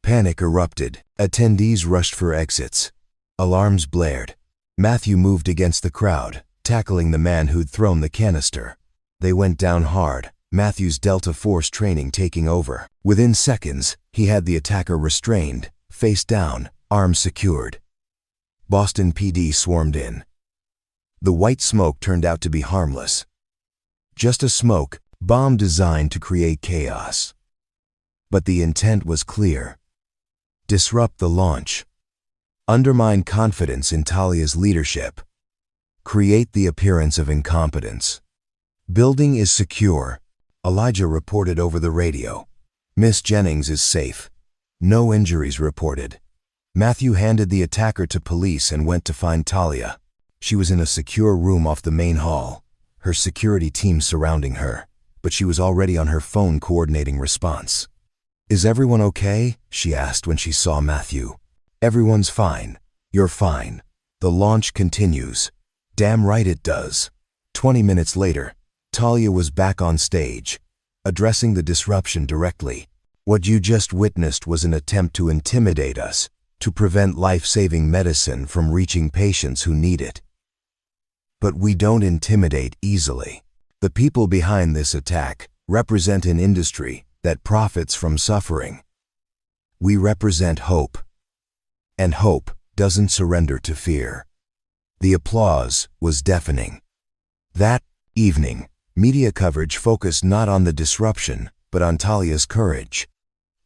S1: Panic erupted. Attendees rushed for exits. Alarms blared. Matthew moved against the crowd, tackling the man who'd thrown the canister. They went down hard, Matthew's Delta Force training taking over. Within seconds, he had the attacker restrained, face down, arms secured. Boston PD swarmed in. The white smoke turned out to be harmless. Just a smoke bomb designed to create chaos. But the intent was clear. Disrupt the launch. Undermine confidence in Talia's leadership. Create the appearance of incompetence. Building is secure, Elijah reported over the radio. Miss Jennings is safe. No injuries reported. Matthew handed the attacker to police and went to find Talia. She was in a secure room off the main hall, her security team surrounding her, but she was already on her phone coordinating response. Is everyone okay? She asked when she saw Matthew. Everyone's fine. You're fine. The launch continues. Damn right it does. 20 minutes later, Talia was back on stage, addressing the disruption directly. What you just witnessed was an attempt to intimidate us, to prevent life-saving medicine from reaching patients who need it. But we don't intimidate easily. The people behind this attack represent an industry that profits from suffering. We represent hope. And hope doesn't surrender to fear. The applause was deafening. That Evening. Media coverage focused not on the disruption, but on Talia's courage.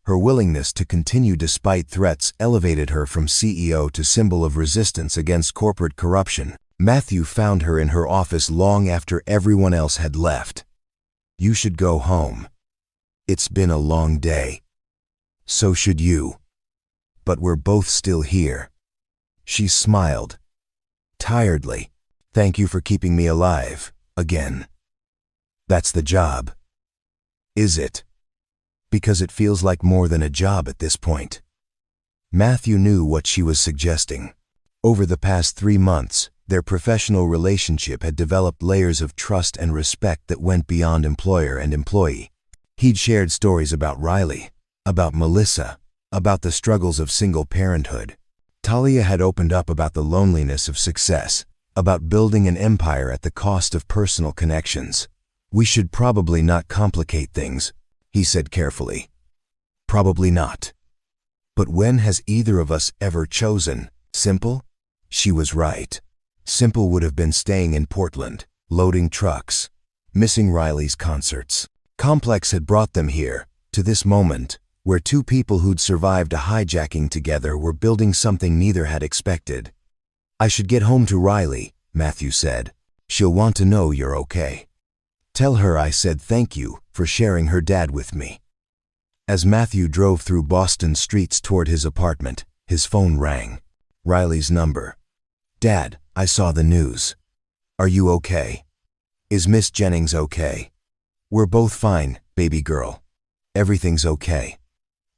S1: Her willingness to continue despite threats elevated her from CEO to symbol of resistance against corporate corruption. Matthew found her in her office long after everyone else had left. "You should go home. It's been a long day. So should you. But we're both still here." She smiled. Tiredly. "Thank you for keeping me alive, again." "That's the job." "Is it?" "Because it feels like more than a job at this point." Matthew knew what she was suggesting. Over the past 3 months, their professional relationship had developed layers of trust and respect that went beyond employer and employee. He'd shared stories about Riley, about Melissa, about the struggles of single parenthood. Talia had opened up about the loneliness of success, about building an empire at the cost of personal connections. "We should probably not complicate things," he said carefully. "Probably not. But when has either of us ever chosen simple?" She was right. Simple would have been staying in Portland, loading trucks, missing Riley's concerts. Complex had brought them here, to this moment, where two people who'd survived a hijacking together were building something neither had expected. "I should get home to Riley," Matthew said. "She'll want to know you're okay. Tell her I said thank you for sharing her dad with me." As Matthew drove through Boston streets toward his apartment, his phone rang. Riley's number. "Dad, I saw the news. Are you okay? Is Miss Jennings okay?" "We're both fine, baby girl. Everything's okay."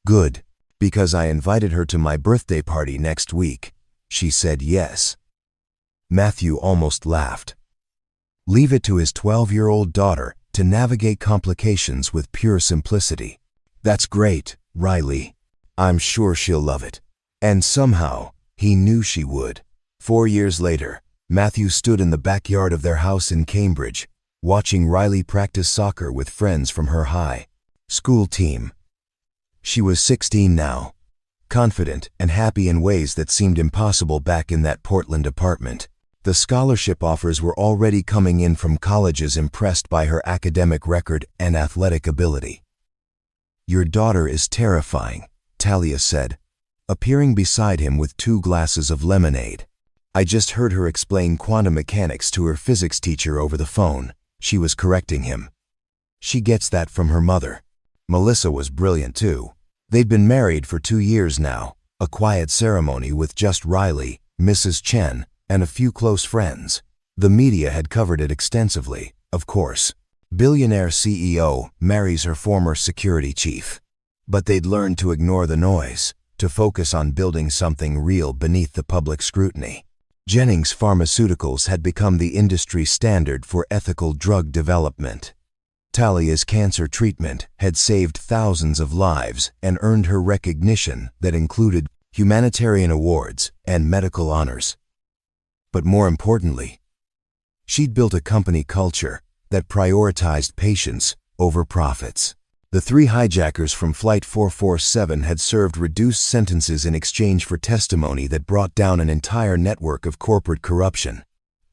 S1: "Good, because I invited her to my birthday party next week. She said yes." Matthew almost laughed. Leave it to his 12-year-old daughter to navigate complications with pure simplicity. "That's great, Riley. I'm sure she'll love it." And somehow, he knew she would. 4 years later, Matthew stood in the backyard of their house in Cambridge, watching Riley practice soccer with friends from her high school team. She was 16 now, confident and happy in ways that seemed impossible back in that Portland apartment. The scholarship offers were already coming in from colleges impressed by her academic record and athletic ability. "Your daughter is terrifying," Talia said, appearing beside him with 2 glasses of lemonade. "I just heard her explain quantum mechanics to her physics teacher over the phone," she was correcting him. "She gets that from her mother." Melissa was brilliant too. They'd been married for 2 years now, a quiet ceremony with just Riley, Mrs. Chen, and a few close friends. The media had covered it extensively, of course. Billionaire CEO marries her former security chief. But they'd learned to ignore the noise, to focus on building something real beneath the public scrutiny. Jennings Pharmaceuticals had become the industry standard for ethical drug development. Talia's cancer treatment had saved thousands of lives and earned her recognition that included humanitarian awards and medical honors. But more importantly, she'd built a company culture that prioritized patients over profits. The 3 hijackers from Flight 447 had served reduced sentences in exchange for testimony that brought down an entire network of corporate corruption.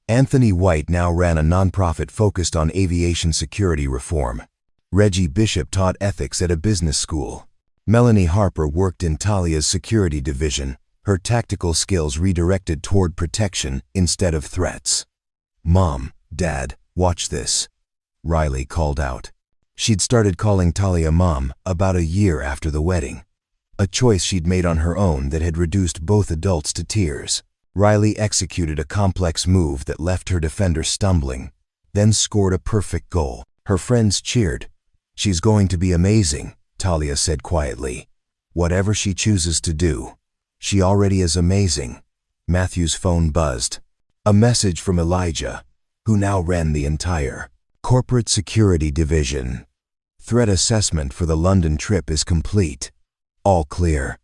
S1: Anthony White now ran a nonprofit focused on aviation security reform. Reggie Bishop taught ethics at a business school. Melanie Harper worked in Talia's security division, her tactical skills redirected toward protection instead of threats. "Mom, Dad, watch this," Riley called out. She'd started calling Talia Mom about a year after the wedding, a choice she'd made on her own that had reduced both adults to tears. Riley executed a complex move that left her defender stumbling, then scored a perfect goal. Her friends cheered. "She's going to be amazing," Talia said quietly. "Whatever she chooses to do, she already is amazing." Matthew's phone buzzed. A message from Elijah, who now ran the entire corporate security division. "Threat assessment for the London trip is complete. All clear."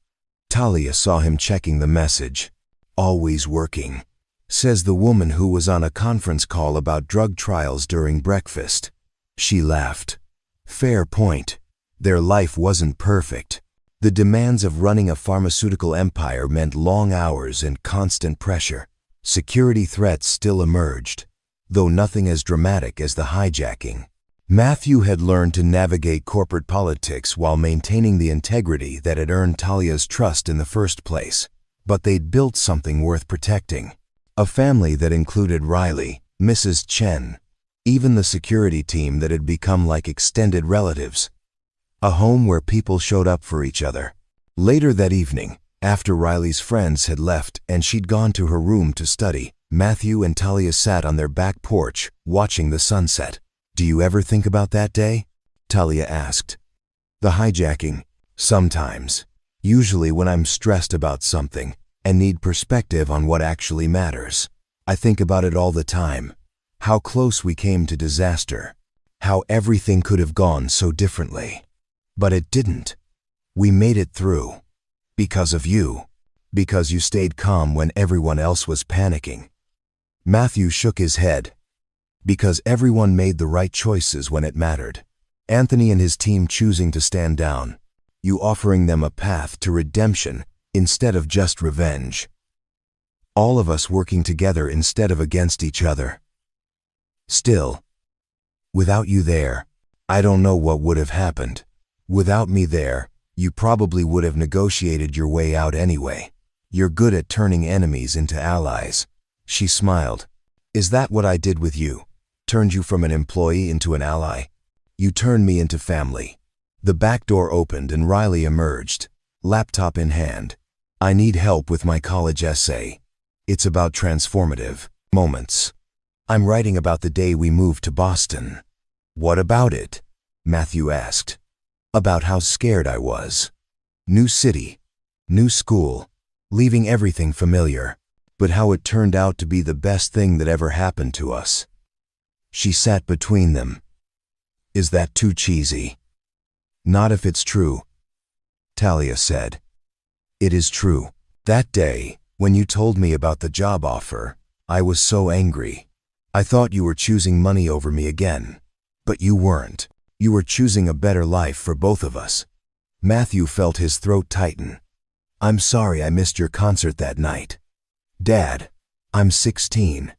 S1: Talia saw him checking the message. "Always working," says the woman who was on a conference call about drug trials during breakfast. She laughed. Fair point. Their life wasn't perfect. The demands of running a pharmaceutical empire meant long hours and constant pressure. Security threats still emerged. though nothing as dramatic as the hijacking. Matthew had learned to navigate corporate politics while maintaining the integrity that had earned Talia's trust in the first place. But they'd built something worth protecting. A family that included Riley, Mrs. Chen, even the security team that had become like extended relatives. A home where people showed up for each other. Later that evening, after Riley's friends had left and she'd gone to her room to study, Matthew and Talia sat on their back porch, watching the sunset. "Do you ever think about that day?" Talia asked. "The hijacking? Sometimes. Usually when I'm stressed about something and need perspective on what actually matters. I think about it all the time. How close we came to disaster. How everything could have gone so differently. But it didn't. We made it through. Because of you. Because you stayed calm when everyone else was panicking." Matthew shook his head. "Because everyone made the right choices when it mattered. Anthony and his team choosing to stand down. You offering them a path to redemption instead of just revenge. All of us working together instead of against each other. Still, without you there, I don't know what would have happened. Without me there, you probably would have negotiated your way out anyway. You're good at turning enemies into allies." She smiled. "Is that what I did with you? Turned you from an employee into an ally? You turned me into family." The back door opened and Riley emerged, laptop in hand. "I need help with my college essay. It's about transformative moments. I'm writing about the day we moved to Boston." "What about it?" Matthew asked. "About how scared I was. New city, new school, leaving everything familiar, but how it turned out to be the best thing that ever happened to us." She sat between them. "Is that too cheesy?" "Not if it's true," Talia said. "It is true. That day, when you told me about the job offer, I was so angry. I thought you were choosing money over me again. But you weren't. You were choosing a better life for both of us." Matthew felt his throat tighten. "I'm sorry I missed your concert that night. Dad, I'm 16.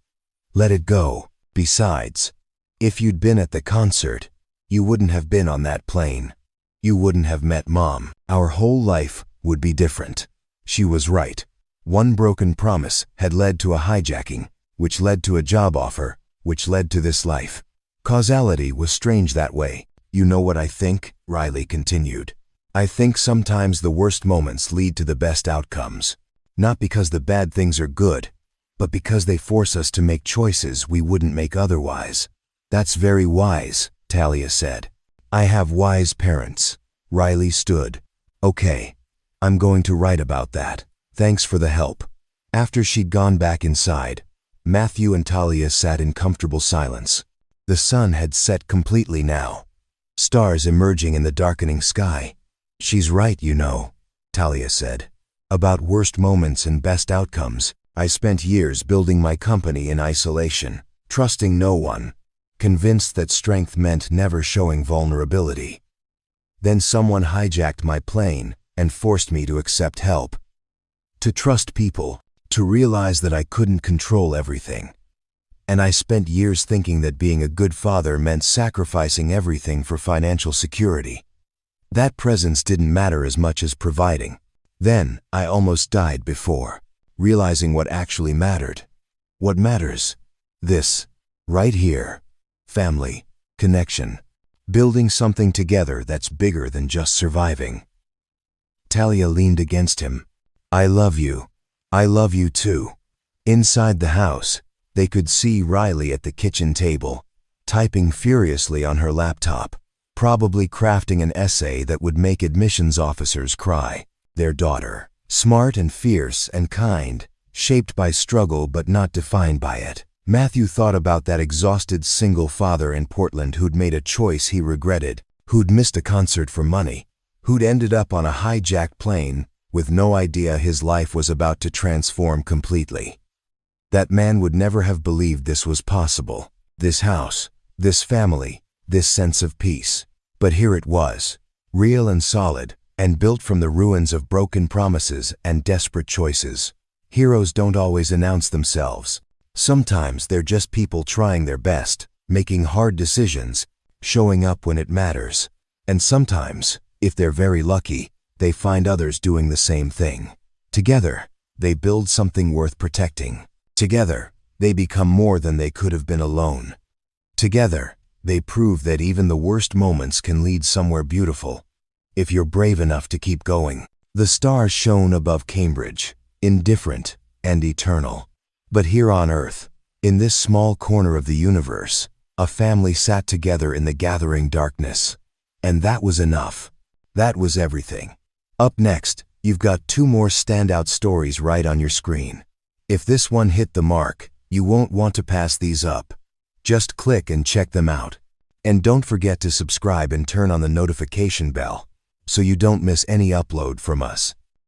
S1: Let it go. Besides, if you'd been at the concert, you wouldn't have been on that plane. You wouldn't have met Mom. Our whole life would be different." She was right. One broken promise had led to a hijacking, which led to a job offer, which led to this life. Causality was strange that way. "You know what I think?" Riley continued. "I think sometimes the worst moments lead to the best outcomes. Not because the bad things are good, but because they force us to make choices we wouldn't make otherwise." "That's very wise," Talia said. "I have wise parents." Riley stood. "Okay, I'm going to write about that. Thanks for the help." After she'd gone back inside, Matthew and Talia sat in comfortable silence. The sun had set completely now, stars emerging in the darkening sky. "She's right, you know," Talia said. "About worst moments and best outcomes. I spent years building my company in isolation, trusting no one, convinced that strength meant never showing vulnerability. Then someone hijacked my plane and forced me to accept help. To trust people, to realize that I couldn't control everything. And I spent years thinking that being a good father meant sacrificing everything for financial security. That presence didn't matter as much as providing. Then I almost died before realizing what actually mattered. What matters? This, right here. Family, connection, building something together that's bigger than just surviving." Talia leaned against him. "I love you. I love you too." Inside the house, they could see Riley at the kitchen table, typing furiously on her laptop, probably crafting an essay that would make admissions officers cry. Their daughter, smart and fierce and kind, shaped by struggle but not defined by it. Matthew thought about that exhausted single father in Portland who'd made a choice he regretted, who'd missed a concert for money, who'd ended up on a hijacked plane with no idea his life was about to transform completely. That man would never have believed this was possible. This house, this family, this sense of peace. But here it was, real and solid, and built from the ruins of broken promises and desperate choices. Heroes don't always announce themselves. Sometimes they're just people trying their best, making hard decisions, showing up when it matters. And sometimes, if they're very lucky, they find others doing the same thing. Together, they build something worth protecting. Together, they become more than they could have been alone. Together, they prove that even the worst moments can lead somewhere beautiful, if you're brave enough to keep going. The stars shone above Cambridge, indifferent and eternal. But here on Earth, in this small corner of the universe, a family sat together in the gathering darkness. And that was enough. That was everything. Up next, you've got 2 more standout stories right on your screen. If this one hit the mark, you won't want to pass these up. Just click and check them out. And don't forget to subscribe and turn on the notification bell, so you don't miss any upload from us.